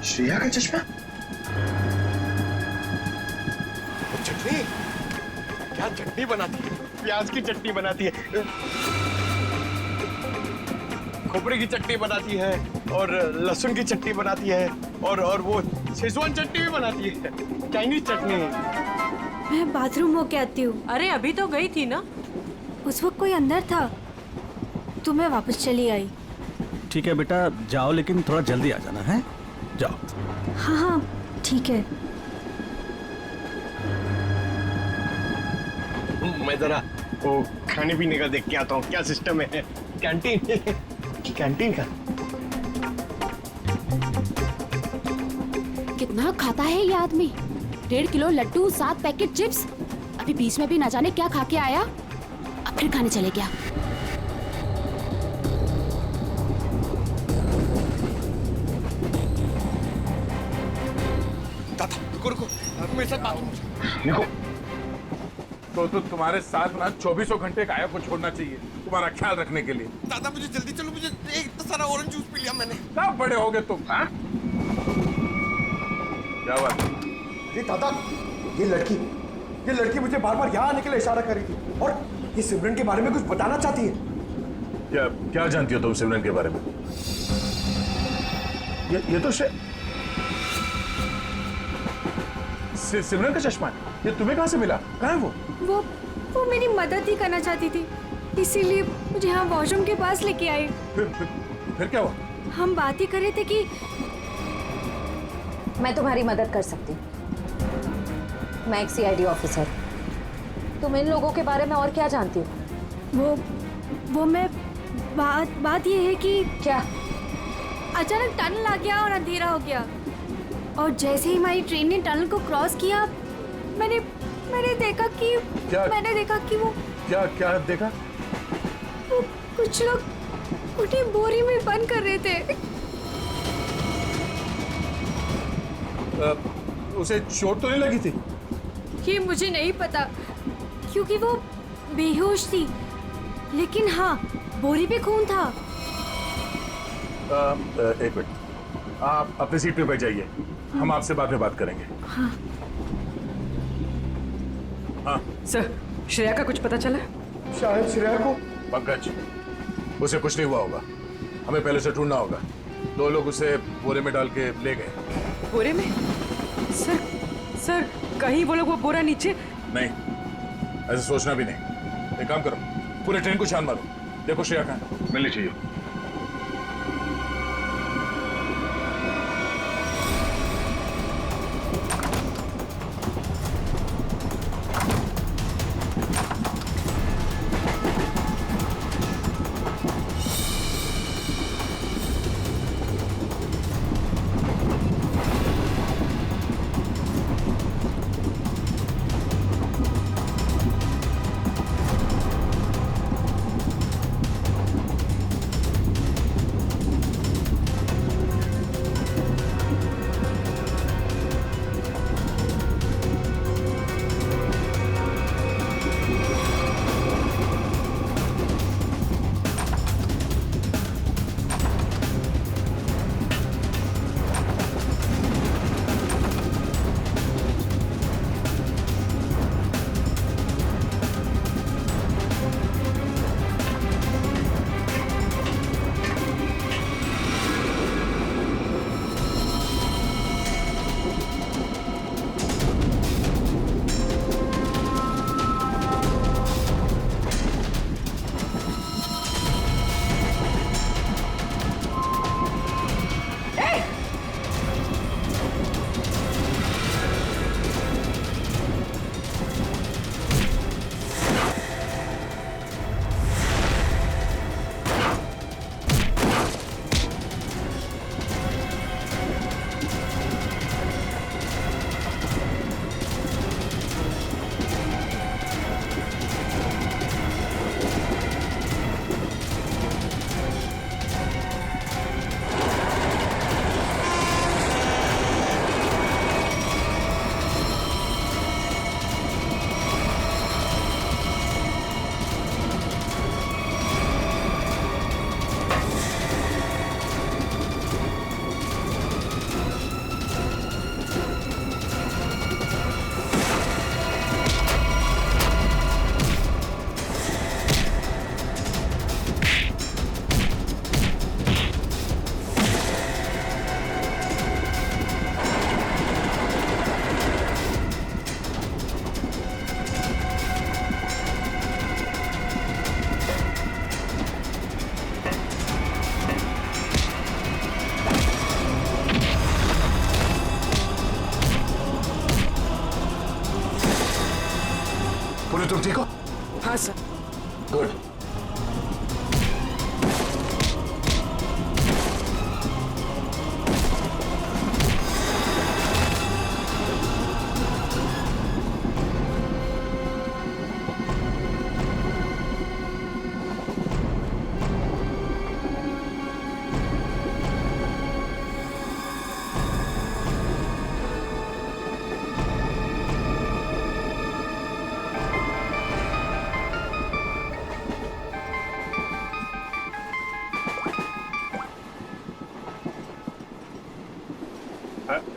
श्रेया का चश्मा? चटनी, क्या चटनी बनाती है, प्याज की चटनी बनाती है, खोपरे की चटनी बनाती है और लहसुन की चटनी बनाती है और वो शेजवान चटनी भी बनाती है, चाइनीज चटनी। मैं बाथरूम होके आती हूँ। अरे अभी तो गई थी ना। उस वक्त कोई अंदर था तो मैं वापस चली आई। ठीक है बेटा जाओ, लेकिन थोड़ा जल्दी आ जाना है। जाओ। हाँ हाँ ठीक है। मैं जरा वो खाने पीने का देख के आता हूँ, क्या सिस्टम है कैंटीन। कैंटीन का कितना खाता है ये आदमी। 1.5 किलो लड्डू, 7 पैकेट चिप्स। अभी बीच में भी ना जाने क्या खा के आया, अब फिर खाने चले गया। रुको रुको, मेरे साथ बाथरूम। देखो तो तुम्हारे साथ ना 24 घंटे काया को छोड़ना चाहिए तुम्हारा ख्याल रखने के लिए। दादा मुझे जल्दी चलो, मुझे इतना सारा ऑरेंज जूस पी लिया मैंने। कब बड़े हो गए तुम? हाँ क्या बात? अरे दादा, ये लड़की मुझे बार बार यहाँ आने के लिए इशारा कर रही थी और ये सिमरन के बारे में कुछ बताना चाहती है। क्या जानती हो तुम सिमरन के बारे में? ये तो सिमरन का चश्मा है। ये तुम्हें कहाँ से मिला? कहाँ है वो मेरी मदद ही करना चाहती थी, इसीलिए मुझे यहाँ वॉशरूम के पास लेके आई। फिर क्या हुआ? हम बात ही कर रहे थे कि मैं तुम्हारी मदद कर सकती हूँ। मैं एक CID ऑफिसर। तुम इन लोगों के बारे में और क्या जानती हो? वो मैं बात ये है कि क्या अचानक टनल आ गया और अंधेरा हो गया और जैसे ही हमारी ट्रेन ने टनल को क्रॉस किया मैंने देखा कि वो क्या देखा? वो कुछ लोग उन्हें बोरी में बंद कर रहे थे। उसे चोट तो नहीं लगी थी? ये मुझे नहीं पता क्योंकि वो बेहोश थी, लेकिन हाँ बोरी पे खून था। एक मिनट, आप अपनी सीट पे बैठ जाइए, हम आपसे बाद में बात करेंगे। हाँ। हाँ सर, श्रेया का कुछ पता चला? शायद श्रेया को। पंकज, उसे कुछ नहीं हुआ होगा, हमें पहले से ढूंढना होगा। 2 लोग उसे बोरे में डाल के ले गए। बोरे में? सर कहीं वो लोग वो बोरा नीचे? नहीं, ऐसे सोचना भी नहीं। एक काम करो, पूरे ट्रेन को छान मारो, देखो श्रेया कहाँ मिलनी चाहिए। गुड।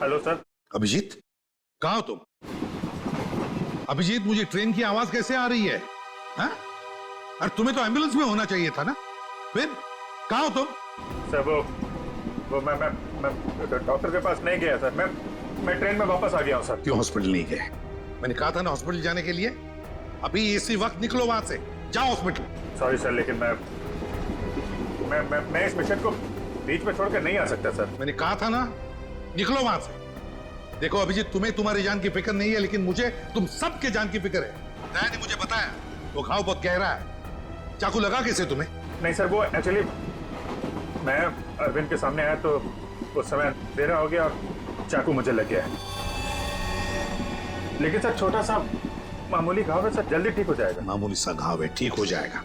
Hello sir. अभिजीत, कहाँ हो तुम? अभिजीत, मुझे ट्रेन की आवाज कैसे आ रही है? हाँ? अरे तुम्हें तो एम्बुलेंस में होना चाहिए था ना। फिर कहाँ हो तुम? सर वो मैं डॉक्टर के पास नहीं गया सर। मैं ट्रेन में वापस आ गया हूँ सर। क्यों हॉस्पिटल नहीं गए? मैंने कहा था ना हॉस्पिटल जाने के लिए। अभी इसी वक्त निकलो वहां से, जाओ हॉस्पिटल। सॉरी सर, लेकिन मैं इस मिशन को बीच में छोड़कर नहीं आ सकता सर। मैंने कहा था ना, निकलो वहां से। देखो अभिजीत, तुम्हें तुम्हारी जान की फिक्र नहीं है, लेकिन मुझे तुम सबके जान की फिक्र है। दया ने मुझे बताया वो घाव बहुत गहरा है। चाकू लगा कैसे तुम्हें? नहीं सर, वो एक्चुअली मैं अरविंद के सामने आया तो उस समय देर हो गया और चाकू मुझे लग गया है। लेकिन सर छोटा सा मामूली घाव है सर, जल्दी ठीक हो जाएगा। मामूली सा घाव है, ठीक हो जाएगा।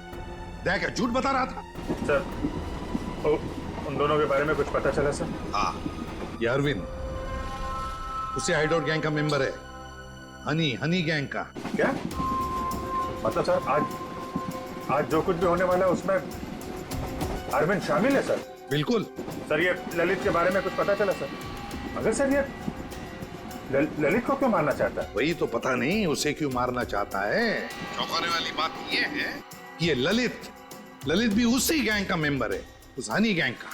दया क्या झूठ बता रहा था? सर उन दोनों के बारे में कुछ पता चला सर? हाँ, ये अरविंद उसे हाइडआउट गैंग का मेंबर है। हनी गैंग का। क्या मतलब सर? आज जो कुछ भी होने वाला है उसमें अरविंद शामिल है सर? बिल्कुल सर। ये ललित के बारे में कुछ पता चला सर? अगर सर ये ललित को क्यों मारना चाहता है? वही तो पता नहीं उसे क्यों मारना चाहता है। चौंकाने वाली बात ये है कि ये ललित भी उसी गैंग का मेंबर है, उस हनी गैंग का।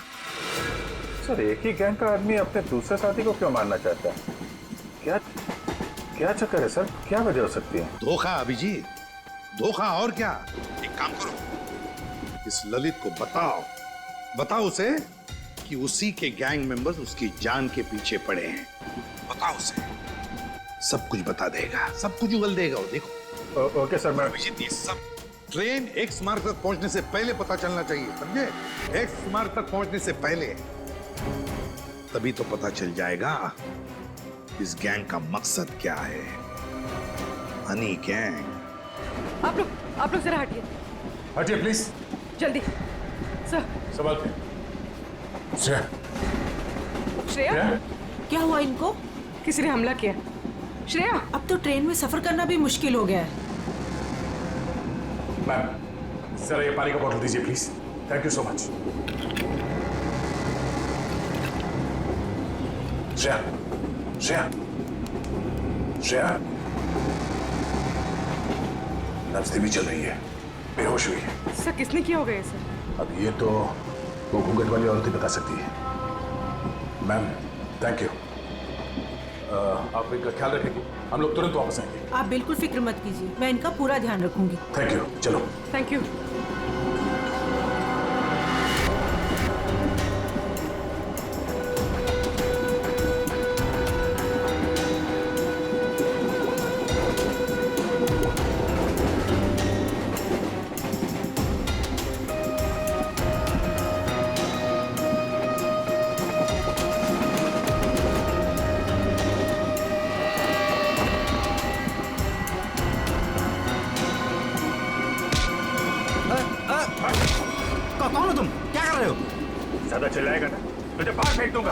सर एक ही गैंग का आदमी अपने दूसरे साथी को क्यों मारना चाहता है? क्या चक्कर है सर? क्या वजह हो सकती है? धोखा अभिजीत, धोखा। और क्या? एक काम करो, इस ललित को बताओ उसे कि उसी के गैंग मेंबर्स उसकी जान के पीछे पड़े हैं। बताओ उसे, सब कुछ बता देगा, सब कुछ उगल देगा वो। देखो। Okay sir. मैं अभिजीत, ये सब ट्रेन एक्स मार्ग तक पहुंचने से पहले पता चलना चाहिए, समझे? एक्स मार्ग तक पहुंचने से पहले, तभी तो पता चल जाएगा इस गैंग का मकसद क्या है। हनी गैंग। आप लोग जरा हटिए। हटिए प्लीज, जल्दी सर। संभाल के। श्रेया, क्या हुआ इनको? किसी ने हमला किया। श्रेया, अब तो ट्रेन में सफर करना भी मुश्किल हो गया है। मैम जरा ये पानी का बोतल दीजिए please. Thank you so much. Shreya नब्ज धीमी चल रही है, बेहोश हुई है। सर किसने किया होगा ये सर? अब ये तो वो घूंघट वाली औरत ही बता सकती है। Ma'am thank you. आप इनका ख्याल रखेंगे, हम लोग तुरंत वापस आएंगे। आप बिल्कुल फिक्र मत कीजिए, मैं इनका पूरा ध्यान रखूंगी। Thank you. चलो। Thank you. कौन हो तुम? क्या कर रहे हो? ज्यादा चिल्लाएगा ना तुझे बाहर फेंक दूंगा।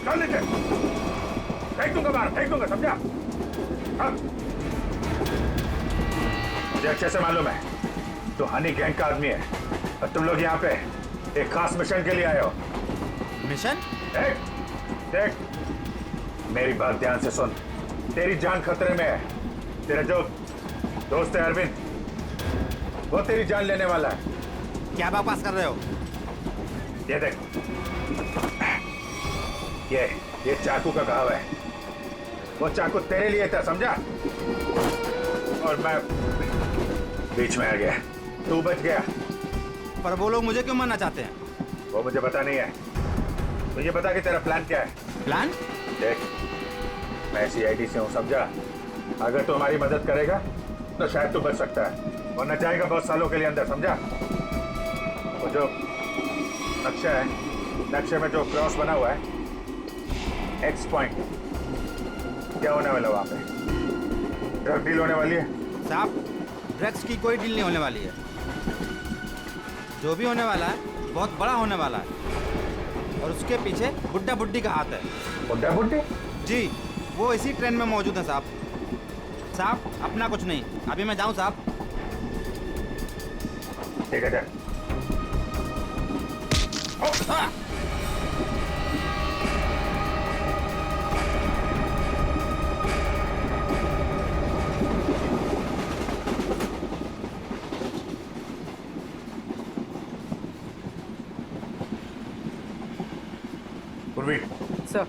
चल नीचे, फेंक दूंगा बाहर, फेंक दूंगा, समझा? मुझे अच्छे से मालूम है तो हनी गैंग का आदमी है और तुम लोग यहाँ पे एक खास मिशन के लिए आए हो। मिशन? देख मेरी बात ध्यान से सुन। तेरी जान खतरे में है। तेरा जो दोस्त है अरविंद, वो तेरी जान लेने वाला है। क्या बकवास कर रहे हो? ये देख, ये चाकू का घाव है। वो चाकू तेरे लिए था, समझा? और मैं बीच में आ गया, तू बच गया। पर वो लोग मुझे क्यों मारना चाहते हैं? वो मुझे पता नहीं है। मुझे बता कि तेरा प्लान क्या है। प्लान? देख मैं CID से हूँ, समझा? अगर तू हमारी मदद करेगा तो शायद तू बच सकता है, वरना जाएगा बहुत सालों के लिए अंदर, समझा? वो जो नक्शा है, नक्शे में जो क्रॉस बना हुआ है, एक्स पॉइंट, क्या होने वाला वहां पे? ड्रग डील होने वाली है साहब। ड्रग्स की कोई डील नहीं होने वाली है। जो भी होने वाला है बहुत बड़ा होने वाला है, और उसके पीछे बुड्ढा बुड्ढी का हाथ है। बुड्ढा बुड्ढी? जी, वो इसी ट्रेन में मौजूद है साहब। साहब अपना कुछ नहीं, अभी मैं जाऊं साहब? ठीक है, पूर्वी सर,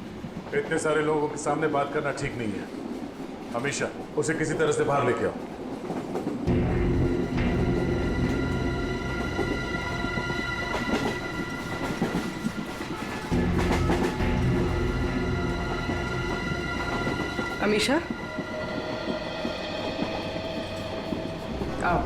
इतने सारे लोगों के सामने बात करना ठीक नहीं है। हमेशा उसे किसी तरह से बाहर लेके आओ। अमीशा, आओ।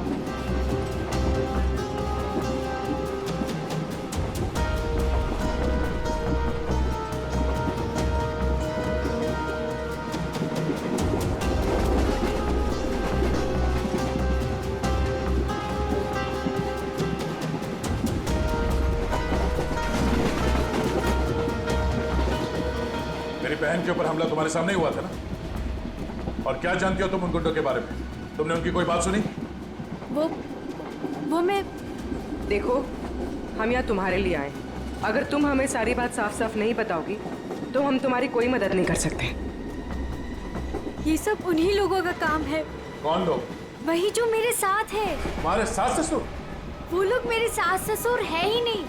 मेरी बहन के ऊपर हमला तुम्हारे सामने ही हुआ था ना? और क्या जानती हो तुम उन गुंडों के बारे में? तुमने उनकी कोई बात सुनी? वो मैं देखो, हम यहाँ तुम्हारे लिए आए। अगर तुम हमें सारी बात साफ साफ नहीं बताओगी तो हम तुम्हारी कोई मदद नहीं कर सकते। ये सब उन्हीं लोगों का काम है। कौन लोग? वही जो मेरे साथ है। तुम्हारे सास ससुर? वो लोग मेरे सास ससुर है ही नहीं,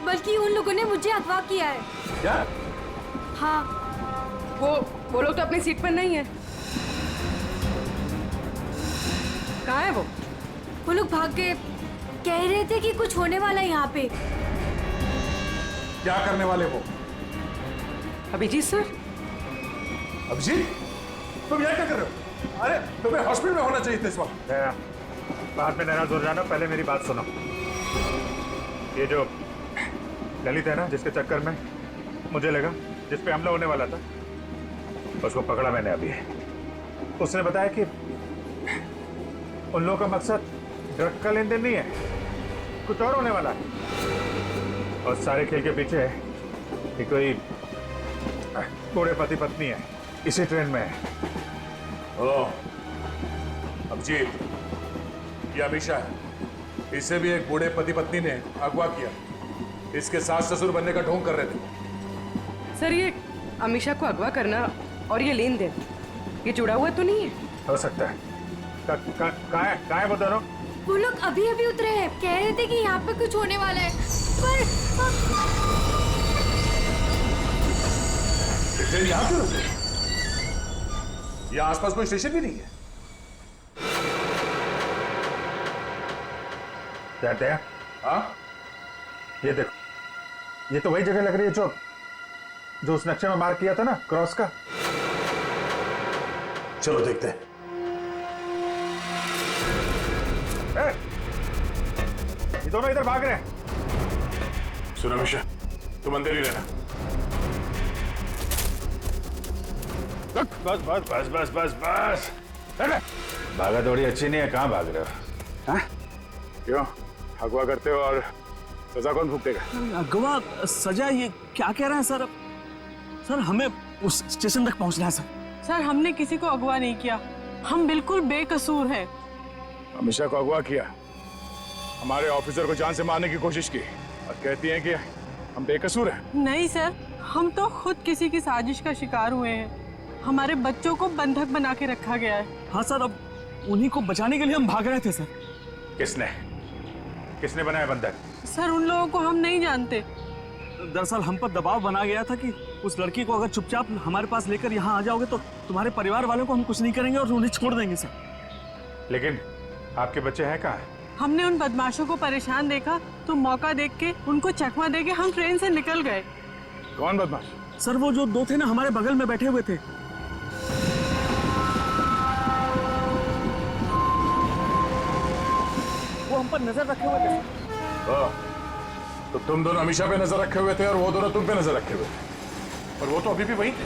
बल्कि उन लोगों ने मुझे अगवा किया है। क्या? हाँ। वो लोग तो अपनी सीट पर नहीं है। कहाँ है वो? वो लोग भाग गए। कह रहे थे कि कुछ होने वाला है यहाँ पे। क्या करने वाले वो? अभिजीत सर। अभिजीत, तुम यहाँ क्या कर रहे हो? अरे तुम्हें हॉस्पिटल में होना चाहिए था इस वक्त। बाद में नाराज हो जाना, पहले मेरी बात सुनो। ये जो ललित है ना, जिसके चक्कर में मुझे लगा, जिस पे हमला होने वाला था, उसको पकड़ा मैंने अभी। उसने बताया कि उन लोगों का मकसद ड्रग का लेन देन नहीं है, कुछ और होने वाला है। और सारे खेल के पीछे है कि कोई बूढ़े पति पत्नी है, इसी ट्रेन में है। ओ, अभिजीत, ये अमीशा है। इसे भी एक बूढ़े पति पत्नी ने अगवा किया। इसके सास ससुर बनने का ढोंग कर रहे थे। सर, ये अमीशा को अगवा करना और ये लेन देन, ये जुड़ा हुआ तो नहीं है? हो सकता है। कहाँ है वो दोनों? वो लोग अभी अभी उतरे हैं। कह रहे थे कि यहाँ पे कुछ होने वाला है, पर ट्रेन यहाँ क्यों रुकी? यहाँ आसपास कोई स्टेशन भी नहीं है। कहते हैं? हाँ, ये देखो, ये तो वही जगह लग रही है जो उस नक्शे में मार्क किया था ना, क्रॉस का। चलो देखते हैं। ये दोनों इधर भाग रहे हैं। सुनो अमीशा, तुम अंदर ही रहना। बस बस बस बस बस बस। भागा दौड़ी अच्छी नहीं है, कहाँ भाग रहे हो? क्यों अगवा करते हो और सजा कौन भुगतेगा? अगवा सजा? ये क्या कह रहे हैं सर? सर हमें उस स्टेशन तक पहुंचना है सर। सर, हमने किसी को अगवा नहीं किया, हम बिल्कुल बेकसूर हैं। अमीशा को अगवा किया, हमारे ऑफिसर को जान से मारने की कोशिश की, और कहती हैं कि हम बेकसूर हैं। नहीं सर, हम तो खुद किसी की साजिश का शिकार हुए हैं। हमारे बच्चों को बंधक बना के रखा गया है। हाँ सर, अब उन्हीं को बचाने के लिए हम भाग रहे थे सर। किसने बनाया बंधक? सर, उन लोगों को हम नहीं जानते। दरअसल हम पर दबाव बना गया था कि उस लड़की को अगर चुपचाप हमारे पास लेकर यहाँ आ जाओगे तो तुम्हारे परिवार वालों को हम कुछ नहीं करेंगे और उन्हें छोड़ देंगे सर। लेकिन आपके बच्चे हैं कहाँ? हमने उन बदमाशों को परेशान देखा तो मौका देख के उनको चकमा दे के हम ट्रेन से निकल गए। कौन बदमाश? सर वो जो दो थे ना, हमारे बगल में बैठे हुए थे। हम पर नजर रखे हुए थे। तो तुम दोनों अमीषा पे नजर रखे हुए थे और वो दोनों तुम पे नजर रखे हुए थे, और वो तो अभी भी वहीं थे।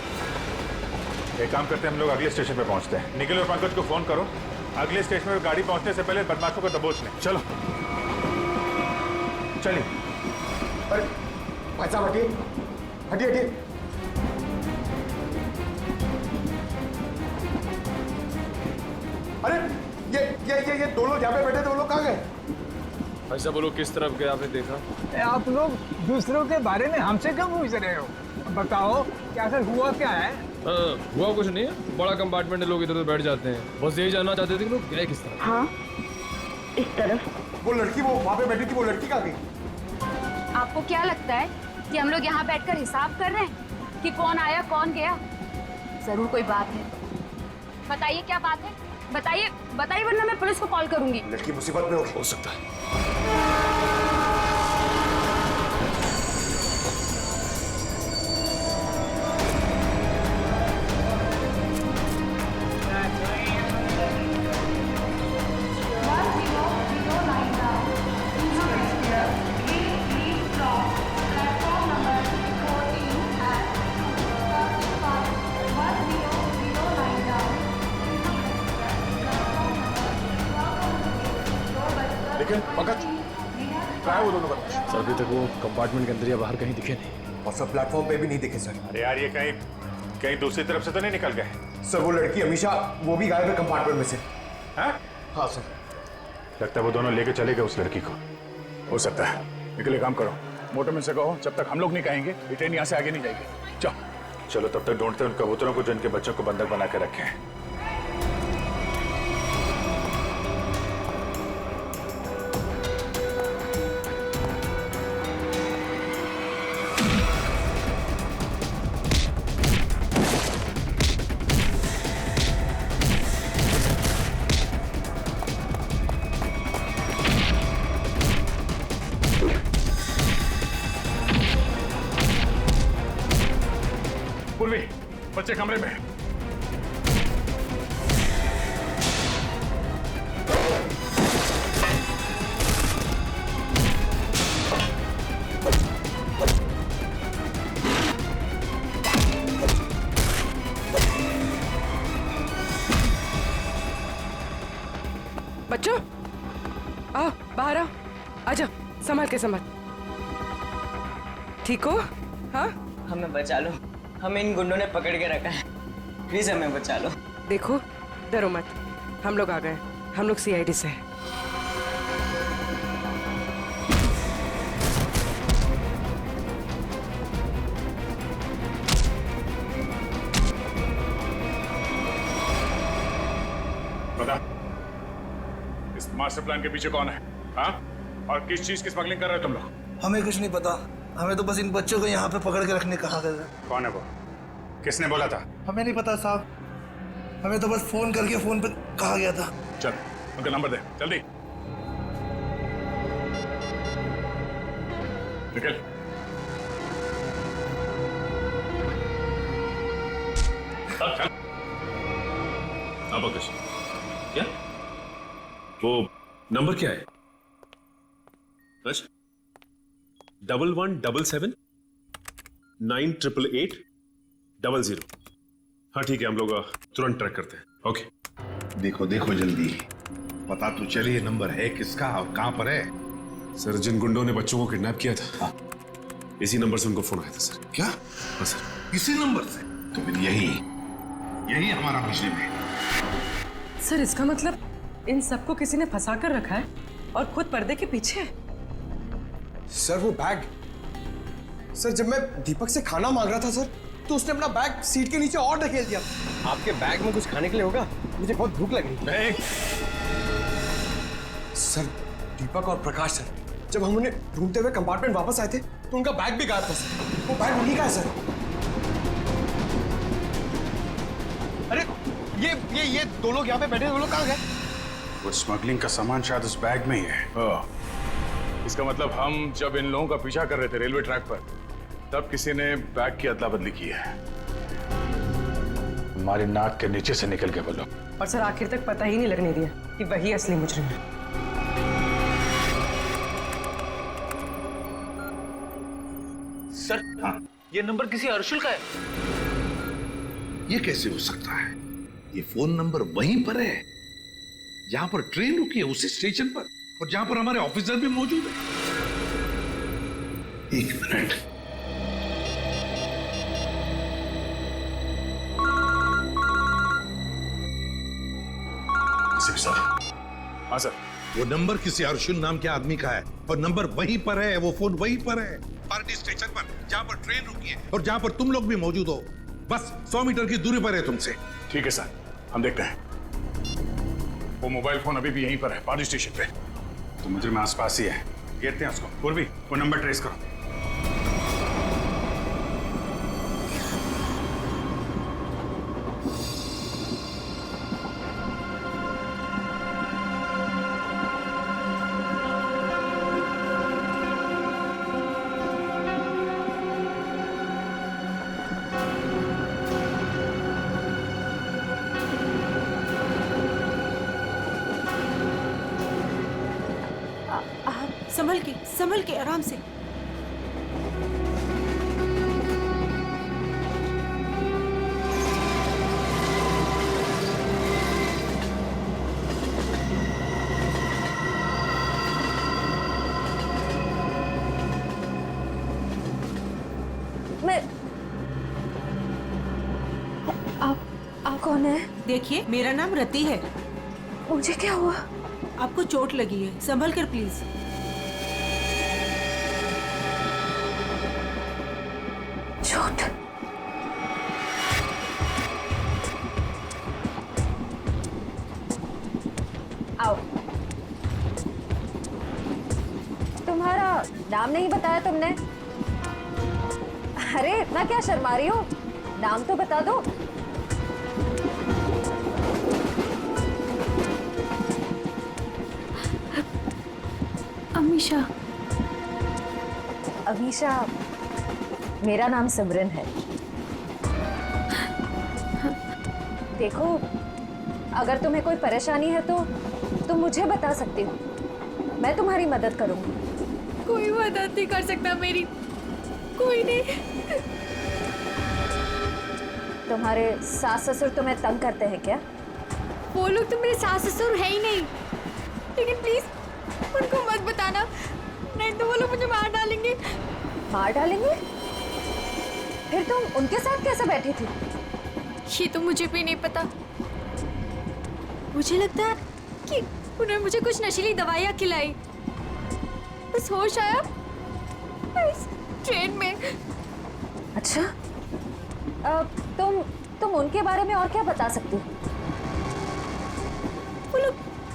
एक काम करते हैं, हम लोग अगले स्टेशन पे पहुंचते हैं। निखिल और पंकज को फोन करो, अगले स्टेशन पे गाड़ी पहुंचने से पहले बदमाशों को दबोच लें। चलो चलिए। अरे भाई साहब हटिए हटिए हटिए। अरे ये दो लोग यहाँ पे बैठे थे, वो लोग कहाँ गए? ऐसा बोलो, किस तरफ गए आपने देखा? आप लोग दूसरों के बारे में हमसे क्यों पूछ रहे हो? बताओ कि आखिर हुआ क्या है? हुआ कुछ नहीं है, बड़ा कंपार्टमेंट है, लोग इधर उधर बैठ जाते हैं। बस यही जानना चाहते थे कि लोग गए किस तरफ। हाँ, इस तरफ। वो लड़की वो वहाँ पे बैठी थी, वो लड़की कहाँ गई? आपको क्या लगता है कि हम लोग यहाँ बैठकर हिसाब कर रहे हैं कि कौन आया कौन गया? जरूर कोई बात है। बताइए क्या बात है, बताइए बताइए, वरना मैं पुलिस को कॉल करूंगी। लड़की मुसीबत में हो सकता है। लेकिन पंकज क्या है वो दोनों बदमाश? सर अभी तक वो कंपार्टमेंट के अंदर या बाहर कहीं दिखे नहीं, और सब प्लेटफॉर्म पे भी नहीं दिखे सर। अरे यार, ये कहीं कहीं दूसरी तरफ से तो नहीं निकल गए? सर वो लड़की अमीषा, वो भी गायब है कंपार्टमेंट में से। हाँ हाँ सर। लगता है वो दोनों लेके चले गए उस लड़की को। हो सकता है। निकले काम करो, मोटरमैन से कहो जब तक हम लोग नहीं कहेंगे ये ट्रेन यहाँ से आगे नहीं जाएगी। चलो तब तक ढूंढते हैं उन कबूतरों को जिनके बच्चों को बंधक बना के रखे हैं। पूर्वी, बच्चे कमरे में। बच्चों आओ, बाहर आओ, आजा, संभाल के संभाल। ठीक हो? हाँ, हमें बचा लो, हमें इन गुंडों ने पकड़ के रखा है, प्लीज हमें बचा लो। देखो, डरो मत, हम लोग आ गए, हम लोग सीआईडी से हैं। बता, इस मास्टर प्लान के पीछे कौन है? हाँ? और किस चीज की स्मगलिंग कर रहे हो तुम लोग? हमें कुछ नहीं पता, हमें तो बस इन बच्चों को यहाँ पे पकड़ के रखने कहा गया। कौन है वो? किसने बोला था? हमें नहीं पता साहब, हमें तो बस फोन करके फोन पे कहा गया था। चल उनका नंबर दे जल्दी। निकल। चल। अब क्या? वो नंबर क्या है? 1177988800। हाँ ठीक है, हम लोग तुरंत ट्रैक करते हैं। ओके। देखो देखो जल्दी, पता तो चलिए नंबर है किसका और कहां पर है। सर जिन गुंडों ने बच्चों को किडनैप किया था, इसी नंबर से उनको फोन आया था सर। क्या? हाँ सर। इसी नंबर से? तो फिर यही हमारा मिशन है। सर इसका मतलब इन सबको किसी ने फंसा कर रखा है और खुद पर्दे के पीछे है। सर वो बैग, सर जब मैं दीपक से खाना मांग रहा था सर, तो उसने अपना बैग सीट के नीचे और ढकेल दिया। आपके बैग में कुछ खाने के लिए होगा, मुझे बहुत भूख लग रही है। सर दीपक और प्रकाश सर, जब हम उन्हें ढूंढते हुए कंपार्टमेंट वापस आए थे तो उनका बैग भी गायब था सर। वो बैग उन्हीं का है सर। अरे ये दो लोग यहाँ पे बैठे, वो लोग कहाँ गए? वो स्मगलिंग का सामान शायद उस बैग में ही है। इसका मतलब हम जब इन लोगों का पीछा कर रहे थे रेलवे ट्रैक पर, तब किसी ने बैग की अदला बदली की है। हमारी नाक के नीचे से निकल गए वो लोग। और सर आखिर तक पता ही नहीं लगने दिया कि वही असली मुजरिम है। सर हाँ, ये नंबर किसी अर्शुल का है। ये कैसे हो सकता है? ये फोन नंबर वहीं पर है जहां पर ट्रेन रुकी है, उसी स्टेशन पर, और जहां पर हमारे ऑफिसर भी मौजूद है। एक मिनट। सर। हाँ सर। वो नंबर किसी अर्जुन नाम के आदमी का है और नंबर वहीं पर है, वो फोन वहीं पर है, पार्टी स्टेशन पर, जहां पर ट्रेन रुकी है और जहां पर तुम लोग भी मौजूद हो। बस 100 मीटर की दूरी पर है तुमसे। ठीक है सर, हम देखते हैं। वो मोबाइल फोन अभी भी यहीं पर है, पार्टी स्टेशन पे। तो मुजरिम आसपास ही है, घेरते हैं उसको। पूर्वी, वो नंबर ट्रेस करो। संभल के आराम से। मैं आप कौन है? देखिए, मेरा नाम रति है। मुझे क्या हुआ? आपको चोट लगी है, संभल कर प्लीज। चोट? आओ। तुम्हारा नाम नहीं बताया तुमने? अरे इतना क्या शर्मा रही हो? नाम तो बता दो। अमीशा। अमीशा, मेरा नाम सिमरन है। देखो, अगर तुम्हें कोई परेशानी है तो तुम मुझे बता सकती हो, मैं तुम्हारी मदद करूंगी। कोई मदद नहीं कर सकता मेरी, कोई नहीं। तुम्हारे सास ससुर तुम्हें तंग करते हैं क्या? वो लोग तो मेरे सास ससुर है ही नहीं, लेकिन प्लीज उनको मत बताना, नहीं तो वो लोग मुझे मार डालेंगे। मार डालेंगे? फिर तुम उनके साथ कैसे बैठी थी? ये तो मुझे भी नहीं पता। मुझे लगता है कि उन्होंने मुझे कुछ नशीली दवाइयाँ खिलाई, बस होश आया इस ट्रेन में। अच्छा, तुम उनके बारे में और क्या बता सकती हो? वो लोग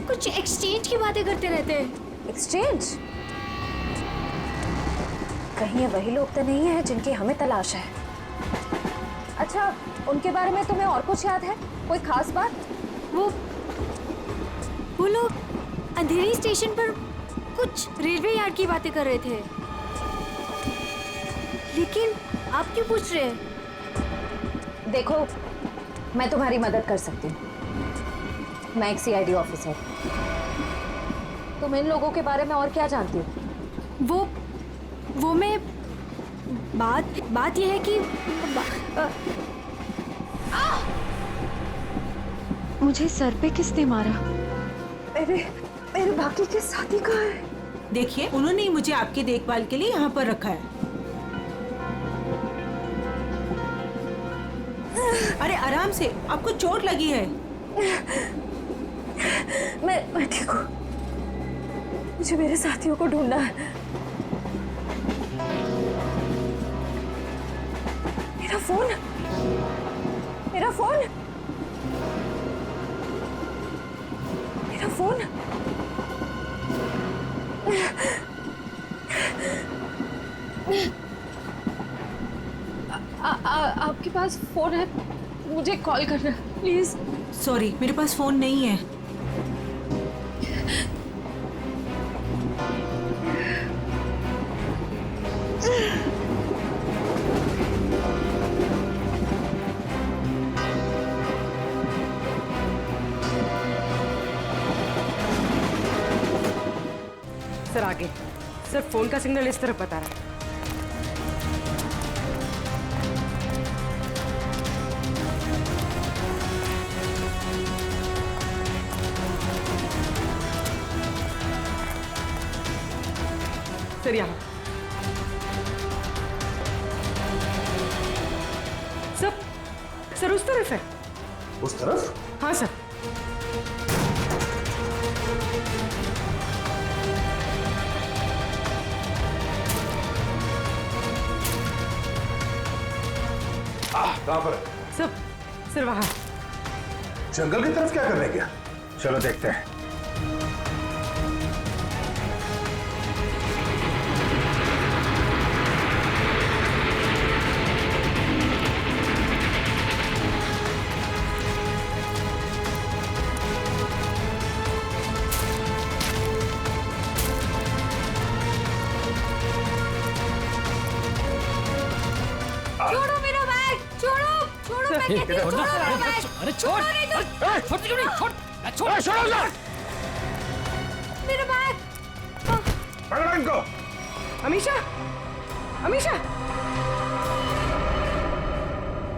कुछ एक्सचेंज की बातें करते रहते हैं। एक्सचेंज? कहीं ये वही लोग तो नहीं है जिनकी हमें तलाश है? अच्छा, उनके बारे में तुम्हें और कुछ याद है? कोई खास बात? वो लोग अंधेरी स्टेशन पर कुछ रेलवे यार्ड की बातें कर रहे थे, लेकिन आप क्यों पूछ रहे हैं? देखो, मैं तुम्हारी मदद कर सकती हूँ। मैं एक सीआईडी ऑफिसर। तुम इन लोगों के बारे में और क्या जानती हो? वो मैं बात यह है कि मुझे सर पे किसने मारा? मेरे बाकी के साथी कहाँ हैं? देखिए, उन्होंने ही मुझे आपकी देखभाल के लिए यहाँ पर रखा है। अरे आराम से, आपको चोट लगी है। मैं ठीक हूँ। मुझे मेरे साथियों को ढूंढना है। मेरा फोन, मेरा फोन, मेरा फोन। आपके पास फोन है? मुझे कॉल करना प्लीज। सॉरी, मेरे पास फोन नहीं है। सर आगे, सर फोन का सिग्नल इस तरफ बता रहा है। सर यहाँ। सर उस तरफ है। उस तरफ? हाँ सर। कहाँ पर? सर वहाँ। जंगल की तरफ क्या करने गया? चलो देखते हैं। छोड़ो मेरा बैग, छोड़ो छोड़ो, मैं कहती हूँ, छोड़ो मेरा बैग। अरे छोड़, नहीं तो छोड़ क्यों नहीं? छोड़, छोड़, छोड़ो ना। मेरा बैग। पकड़ो इनको। अमीशा, अमीशा,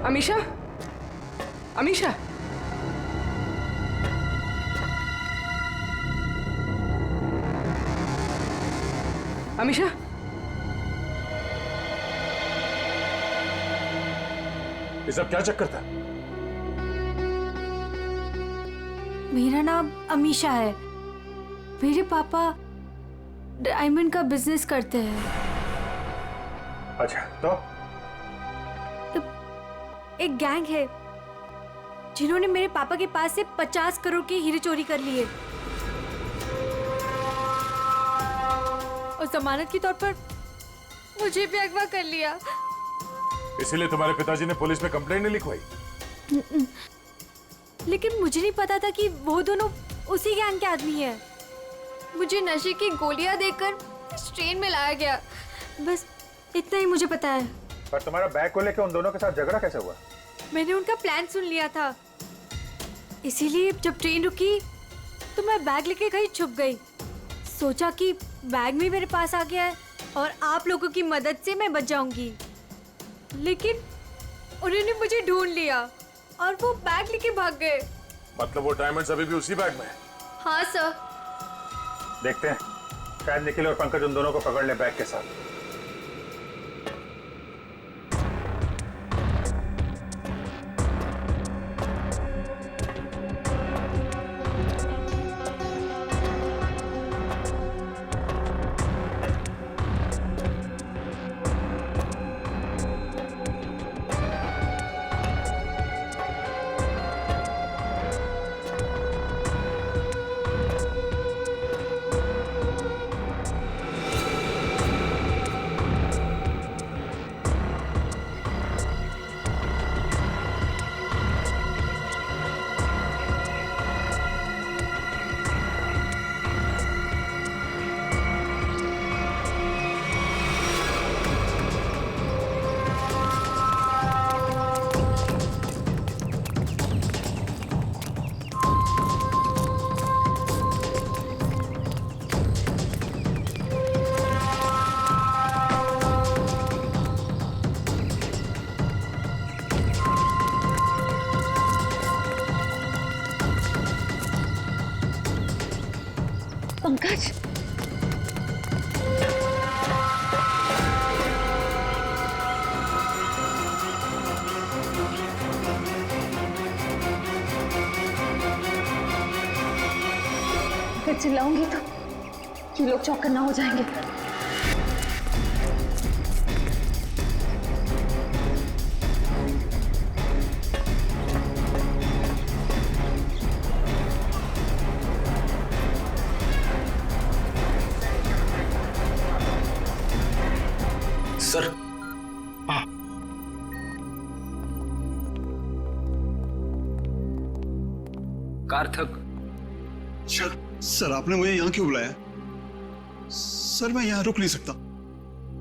अमीशा, अमीशा। अमीशा, ये सब क्या चक्कर था? मेरा नाम अमीशा है। मेरे पापा डायमंड का बिजनेस करते हैं। अच्छा तो एक गैंग है जिन्होंने मेरे पापा के पास से 50 करोड़ के हीरे चोरी कर लिए और जमानत के तौर पर मुझे भी अगवा कर लिया। इसीलिए तुम्हारे पिताजी ने पुलिस में कंप्लेंट नहीं लिखवाई? लेकिन मुझे नहीं पता था कि वो दोनों उसी गैंग के आदमी हैं। मुझे नशे की गोलियां देकर ट्रेन में लाया गया, बस इतना ही मुझे पता है। पर तुम्हारा बैग को लेकर उन दोनों के साथ झगड़ा कैसे हुआ? मैंने उनका प्लान सुन लिया था, इसीलिए जब ट्रेन रुकी तो मैं बैग लेके कहीं छुप गई। सोचा कि बैग भी मेरे पास आ गया है और आप लोगों की मदद से मैं बच जाऊंगी, लेकिन उन्होंने मुझे ढूंढ लिया और वो बैग लेके भाग गए। मतलब वो डायमंड्स अभी भी उसी बैग में है? हाँ सर। देखते हैं, शायद निखिल और पंकज उन दोनों को पकड़ ले बैग के साथ। पंकज, अगर चिल्लाऊंगी तो ये लोग चौकन्ना हो जाएंगे। सर, हाँ, कार्थक। सर आपने मुझे यहाँ क्यों बुलाया? सर मैं यहाँ रुक नहीं सकता,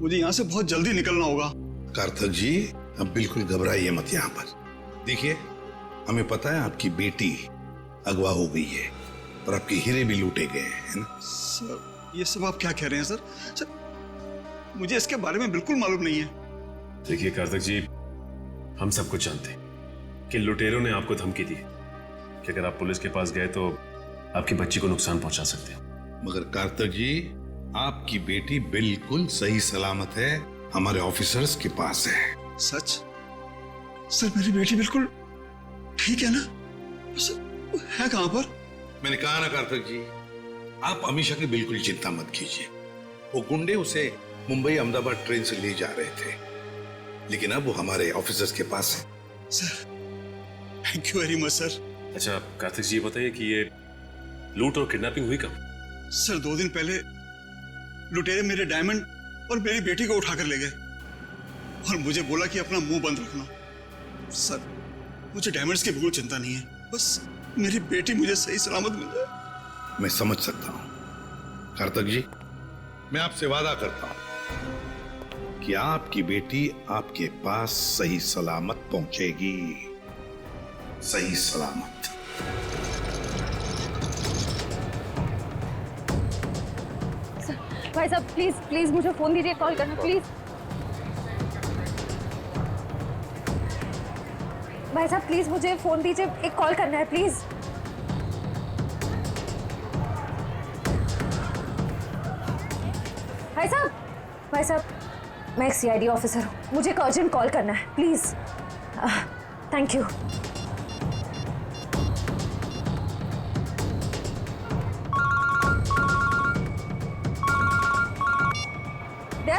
मुझे यहाँ से बहुत जल्दी निकलना होगा। कार्थक जी, अब बिल्कुल घबराइए मत यहाँ पर। देखिए, हमें पता है आपकी बेटी अगवा हो गई है और आपके हीरे भी लूटे गए हैं, है ना? सर ये सब आप क्या कह रहे हैं? सर मुझे इसके बारे में बिल्कुल मालूम नहीं है। देखिए कार्थक जी, हम सब कुछ जानते हैं कि लुटेरों ने आपको धमकी दी कि अगर आप पुलिस के पास गए तो आपकी बच्ची को नुकसान पहुंचा सकते हैं। मगर कार्थक जी, आपकी बेटी बिल्कुल सही सलामत है, हमारे ऑफिसर्स के पास है। सच? सर मेरी बेटी बिल्कुल ठीक है ना? सर है कहां पर? मैंने कहा ना कार्तिक जी, आप अमीषा की बिल्कुल चिंता मत कीजिए। वो गुंडे उसे मुंबई अहमदाबाद ट्रेन से ले जा रहे थे, लेकिन अब वो हमारे ऑफिसर्स के पास है। Sir thank you very much sir. अच्छा कार्तिक जी, ये बताइए कि ये लूट और किडनैपिंग हुई कब? सर 2 दिन पहले लुटेरे मेरे डायमंड और मेरी बेटी को उठाकर ले गए और मुझे बोला कि अपना मुंह बंद रखना। सर मुझे डायमंड्स की बिल्कुल चिंता नहीं है, बस मेरी बेटी मुझे सही सलामत मिल जाए। मैं समझ सकता हूं कार्तिक जी, मैं आपसे वादा करता हूं कि आपकी बेटी आपके पास सही सलामत पहुंचेगी, सही सलामत। भाई साहब प्लीज प्लीज मुझे फोन दीजिए, कॉल करना प्लीज। भाई साहब प्लीज मुझे फोन दीजिए, एक कॉल करना है प्लीज। भाई साहब मैं एक सीआईडी ऑफिसर हूँ, मुझे एक अर्जेंट कॉल करना है प्लीज। Thank you.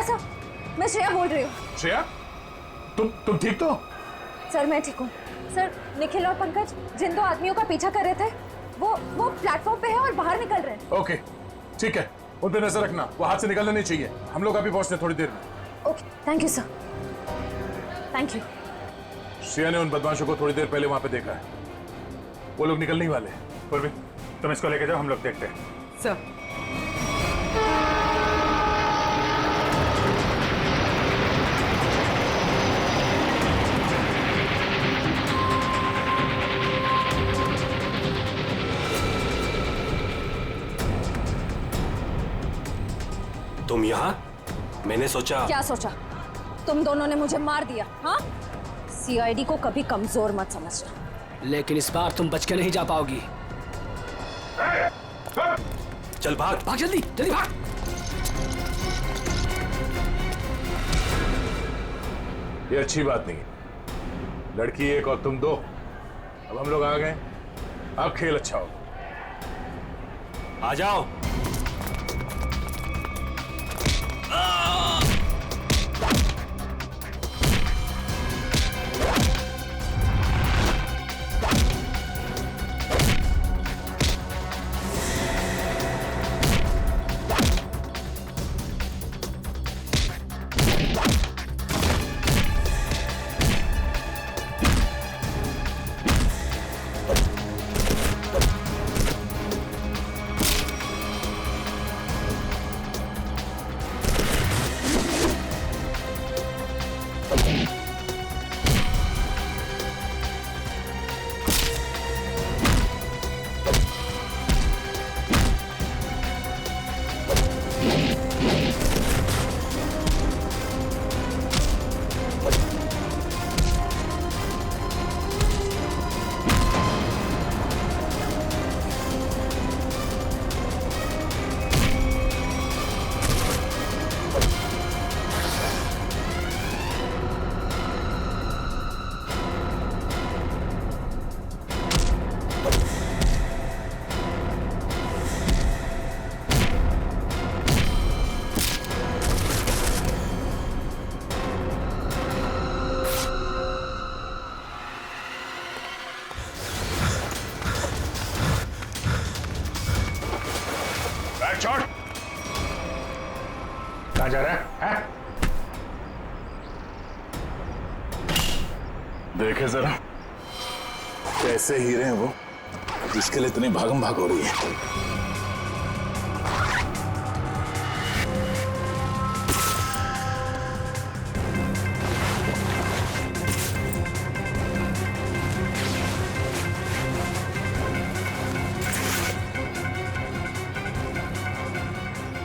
सर मैं श्रेया बोल रही हूँ। श्रेया, तुम ठीक तो? सर मैं ठीक हूँ। सर निखिल और पंकज जिन 2 आदमियों का पीछा कर रहे थे वो प्लेटफॉर्म पे है और बाहर निकल रहे हैं। ओके ठीक है, उन पे नजर रखना, वो हाथ से निकलना नहीं चाहिए। हम लोग अभी पहुंचते थोड़ी देर में। Okay thank you sir, thank you. Shreya ने उन बदमाशों को थोड़ी देर पहले वहां पे देखा है, वो लोग निकलने ही वाले हैं। पूर्वी तुम इसको लेके जाओ, हम लोग देखते हैं। सर तुम यहाँ? मैंने सोचा। क्या सोचा? तुम दोनों ने मुझे मार दिया। हाँ, सीआईडी को कभी कमजोर मत समझना। लेकिन इस बार तुम बच के नहीं जा पाओगी। चल भाग भाग, जल्दी जल्दी भाग। ये अच्छी बात नहीं है, लड़की एक और तुम 2। अब हम लोग आ गए, अब खेल अच्छा हो। आ जाओ। कहाँ जा रहा है? देखे जरा कैसे हीरे हैं वो, जिसके लिए इतनी भागम भाग हो रही है।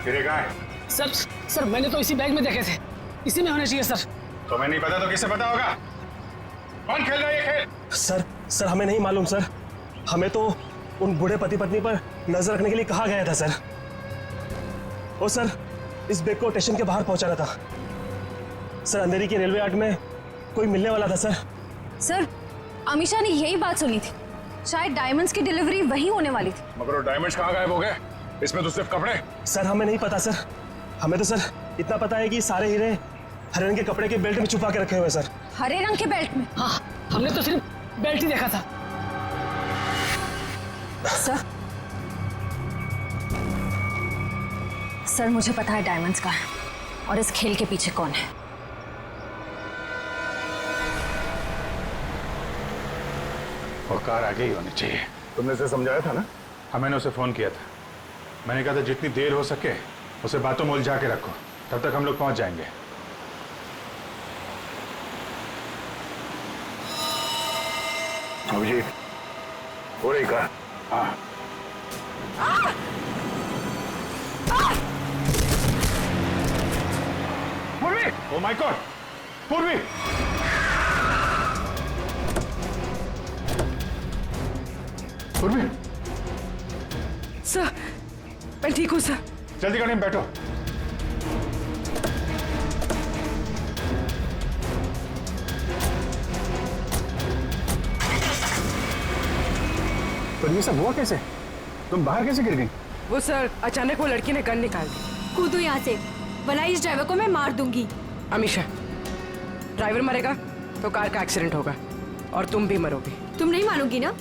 हीरे कहाँ है? सर मैंने तो इसी बैग में देखे थे, इसी में होने चाहिए सर। तुम्हें नहीं पता तो किसे पता होगा? कौन खेल रहा है ये खेल? सर हमें नहीं मालूम सर, हमें तो उन बूढ़े पति पत्नी पर नजर रखने के लिए कहा गया था सर। ओ सर, इस बैग को स्टेशन के बाहर पहुंचाना था सर। अंधेरी के रेलवे यार्ड में कोई मिलने वाला था सर। सर, अमीशा ने यही बात सुनी थी, शायद डायमंड्स की डिलीवरी वहीं होने वाली थी। मगर वो डायमंड्स कहाँ गायब हो गए? इसमें तो सिर्फ कपड़े। सर हमें नहीं पता सर, हमें तो सर इतना पता है कि सारे हीरे हरे रंग के कपड़े के बेल्ट में छुपा के रखे हुए सर। हरे रंग के बेल्ट में? हाँ, हमने तो सिर्फ बेल्ट ही देखा था। सर मुझे पता है डायमंड्स का है और इस खेल के पीछे कौन है। वो कार आगे ही होनी चाहिए। तुमने उसे समझाया था ना? हाँ, मैंने उसे फोन किया था। मैंने कहा था जितनी देर हो सके उसे बातों में उलझा के रखो, तब तक हम लोग पहुंच जाएंगे। अभिजीत, हो रही कार? हाँ। पूर्वी! Oh my God! पूर्वी! पूर्वी! सर, मैं ठीक हूँ सर। जल्दी गाड़ी में बैठो। तो ये सब हुआ कैसे? तुम बाहर कैसे गिर गई? वो सर, अचानक वो लड़की ने गन निकाल दी। कूदो यहाँ से, वरना इस ड्राइवर को मैं मार दूंगी। अमीशा, ड्राइवर मरेगा तो कार का एक्सीडेंट होगा और तुम भी मरोगे। तुम नहीं मानोगी ना?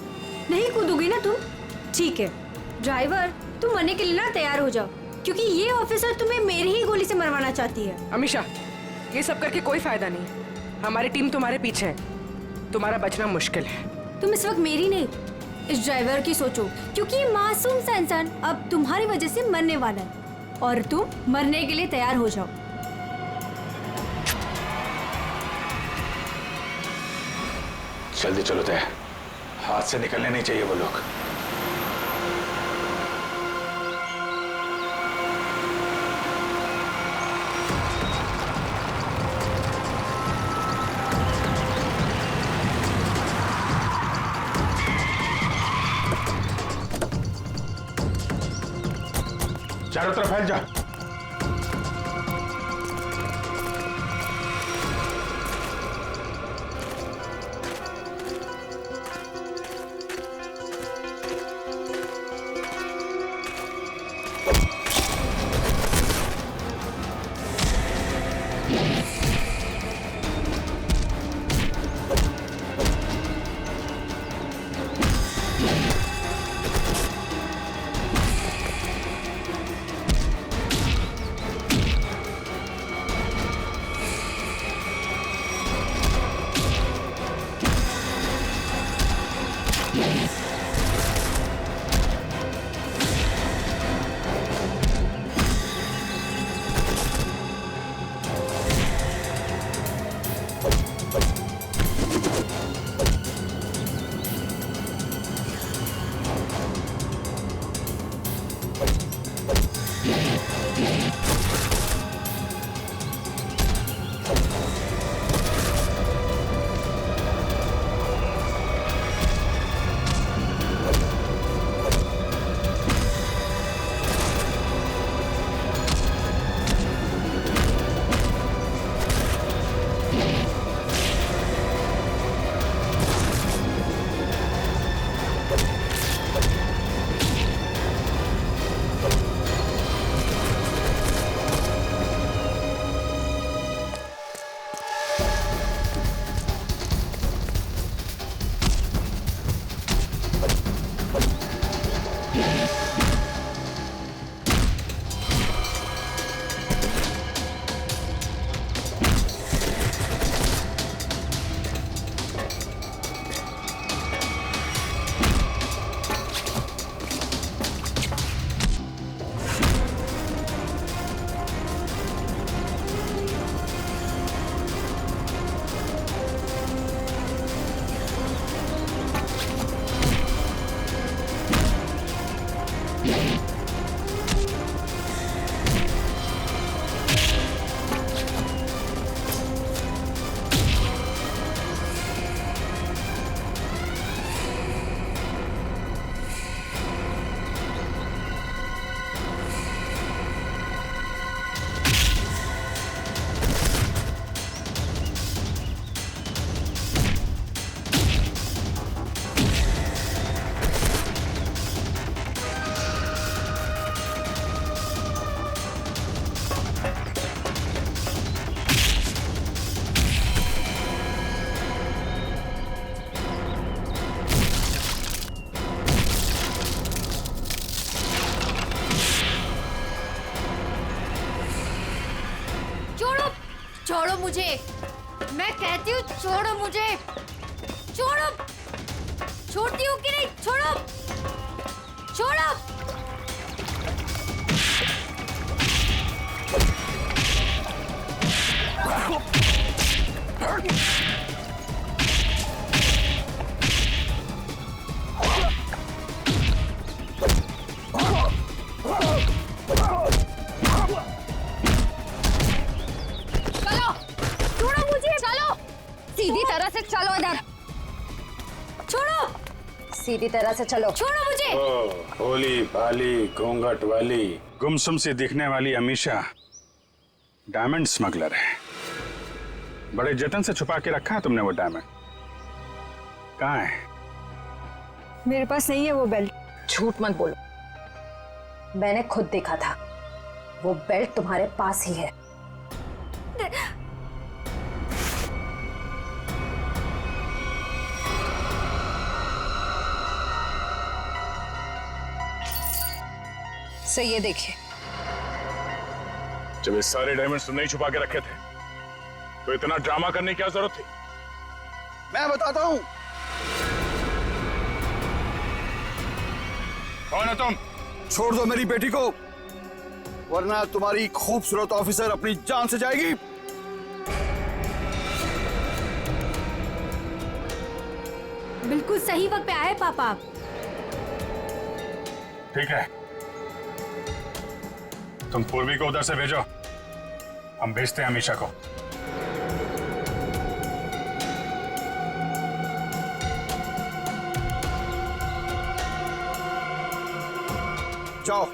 नहीं कूदोगी ना तुम? ठीक है ड्राइवर, तुम मरने के लिए ना तैयार हो जाओ, क्योंकि ये ऑफिसर तुम्हें मेरी ही गोली से मरवाना चाहती है। अमीशा, ये सब करके कोई फायदा नहीं। हमारी टीम तुम्हारे पीछे है, तुम्हारा बचना मुश्किल है। तुम इस वक्त मेरी नहीं, इस ड्राइवर की सोचो, क्योंकि ये मासूम सा इंसान अब तुम्हारी वजह से मरने वाला है और तुम मरने के लिए तैयार हो जाओ। जल्दी चलो तय, हाथ से निकलने नहीं चाहिए वो लोग। चारों तरफ फैल जा। छोड़ो मुझे, मैं कहती हूँ छोड़ो मुझे, छोड़ो। छोड़ती हूँ कि नहीं? छोड़ो, छोड़ो। चलो, छोड़ो मुझे, चलो। सीधी तरह से चलो इधर। छोड़ो, सीधी तरह से चलो। छोड़ो मुझे। भोली भाली घूंघट वाली गुमसुम सी दिखने वाली अमीशा डायमंड स्मगलर है। बड़े जतन से छुपा के रखा है तुमने वो डायमंड। कहाँ है? मेरे पास नहीं है वो बेल्ट। झूठ मत बोलो, मैंने खुद देखा था। वो बेल्ट तुम्हारे पास ही है। सो ये देखिए। जब ये सारे डायमंड्स तुमने ही छुपा के रखे थे तो इतना ड्रामा करने की क्या जरूरत थी? मैं बताता हूँ। कौन है तुम? छोड़ दो मेरी बेटी को, वरना तुम्हारी खूबसूरत ऑफिसर अपनी जान से जाएगी। बिल्कुल सही वक्त पे आए पापा। ठीक है, तुम पूर्वी को उधर से भेजो, हम भेजते हैं अमीशा को। जाओ।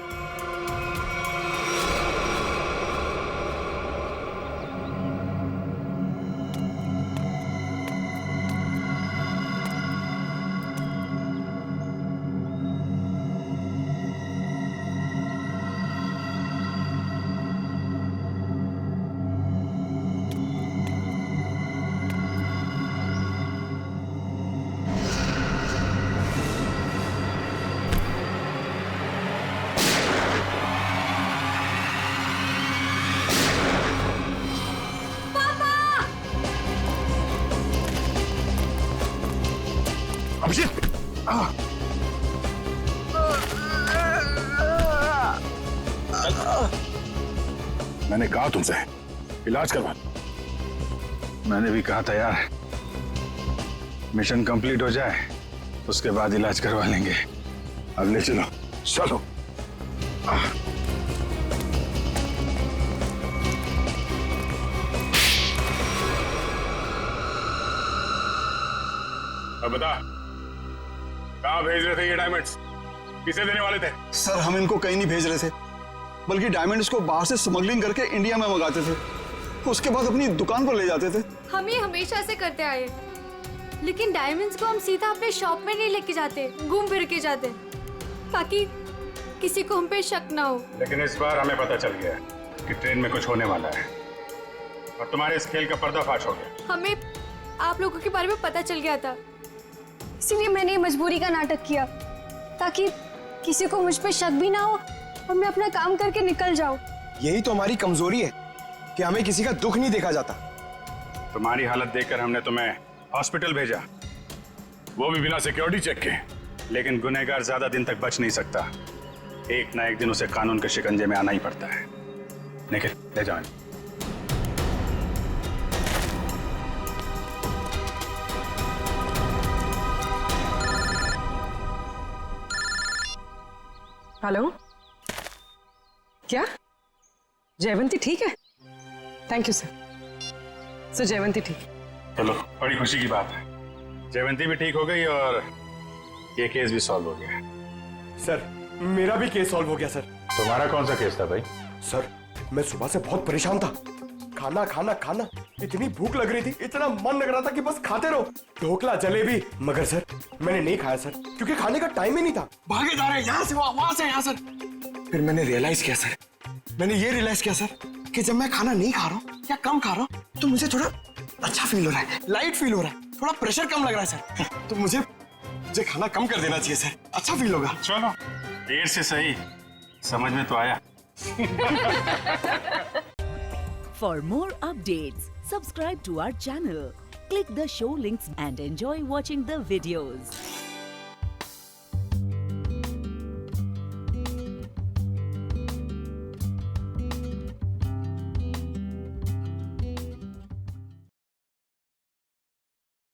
अभिजीत, मैंने कहा तुमसे इलाज करवा। मैंने भी कहा था यार, मिशन कंप्लीट हो जाए उसके बाद इलाज करवा लेंगे। अब ले चलो। चलो। अब बता, कहाँ भेज रहे थे ये डायमंड्स? किसे देने वाले थे? सर हम इनको कहीं नहीं भेज रहे थे, बल्कि डायमंड्स को बाहर से स्मगलिंग करके इंडिया में मंगाते थे, उसके बाद अपनी दुकान पर ले जाते थे। हम ये हमेशा से करते आए, लेकिन डायमंड्स को हम सीधा अपने शॉप में नहीं लेके जाते, घूम फिर के जाते, ताकि किसी को हम पे शक ना हो। लेकिन इस बार हमें पता चल गया कि ट्रेन में कुछ होने वाला है और तुम्हारे इस खेल का पर्दाफाश हो गया। हमें आप लोगों के बारे में पता चल गया था, इसीलिए मैंने मजबूरी का नाटक किया, ताकि किसी को मुझ पे शक भी ना हो और मैं अपना काम करके निकल जाऊं। यही तो हमारी कमजोरी है कि हमें किसी का दुख नहीं देखा जाता। तुम्हारी हालत देखकर हमने तुम्हें हॉस्पिटल भेजा, वो भी बिना सिक्योरिटी चेक के। लेकिन गुनहगार ज्यादा दिन तक बच नहीं सकता, एक ना एक दिन उसे कानून के शिकंजे में आना ही पड़ता है। निखिल, ले जाओ। हेलो, क्या जयवंती ठीक है? Thank you sir. So Jaywanti ठीक है। चलो, बड़ी खुशी की बात है, जयवंती भी ठीक हो गई और ये केस भी सॉल्व हो गया। सर, मेरा भी केस सॉल्व हो गया सर। तुम्हारा कौन सा केस था भाई? सर, मैं सुबह से बहुत परेशान था। खाना खाना खाना, इतनी भूख लग रही थी, इतना मन लग रहा था कि बस खाते रहो, ढोकला जलेबी। मगर सर, मैंने नहीं खाया सर, क्योंकि खाने का टाइम ही नहीं था। भागे जा रहे हैं, यहाँ से वहां से यहाँ सर। फिर मैंने रियलाइज किया सर, मैंने ये रियलाइज किया सर कि जब मैं खाना नहीं खा रहा हूँ या कम खा रहा हूँ तो मुझे थोड़ा अच्छा फील हो रहा है, लाइट फील हो रहा है, थोड़ा प्रेशर कम लग रहा है सर। तो मुझे खाना कम कर देना चाहिए सर, अच्छा फील होगा। चलो, देर से सही, समझ में तो आया। For more updates, subscribe to our channel, click the show links and enjoy watching the videos.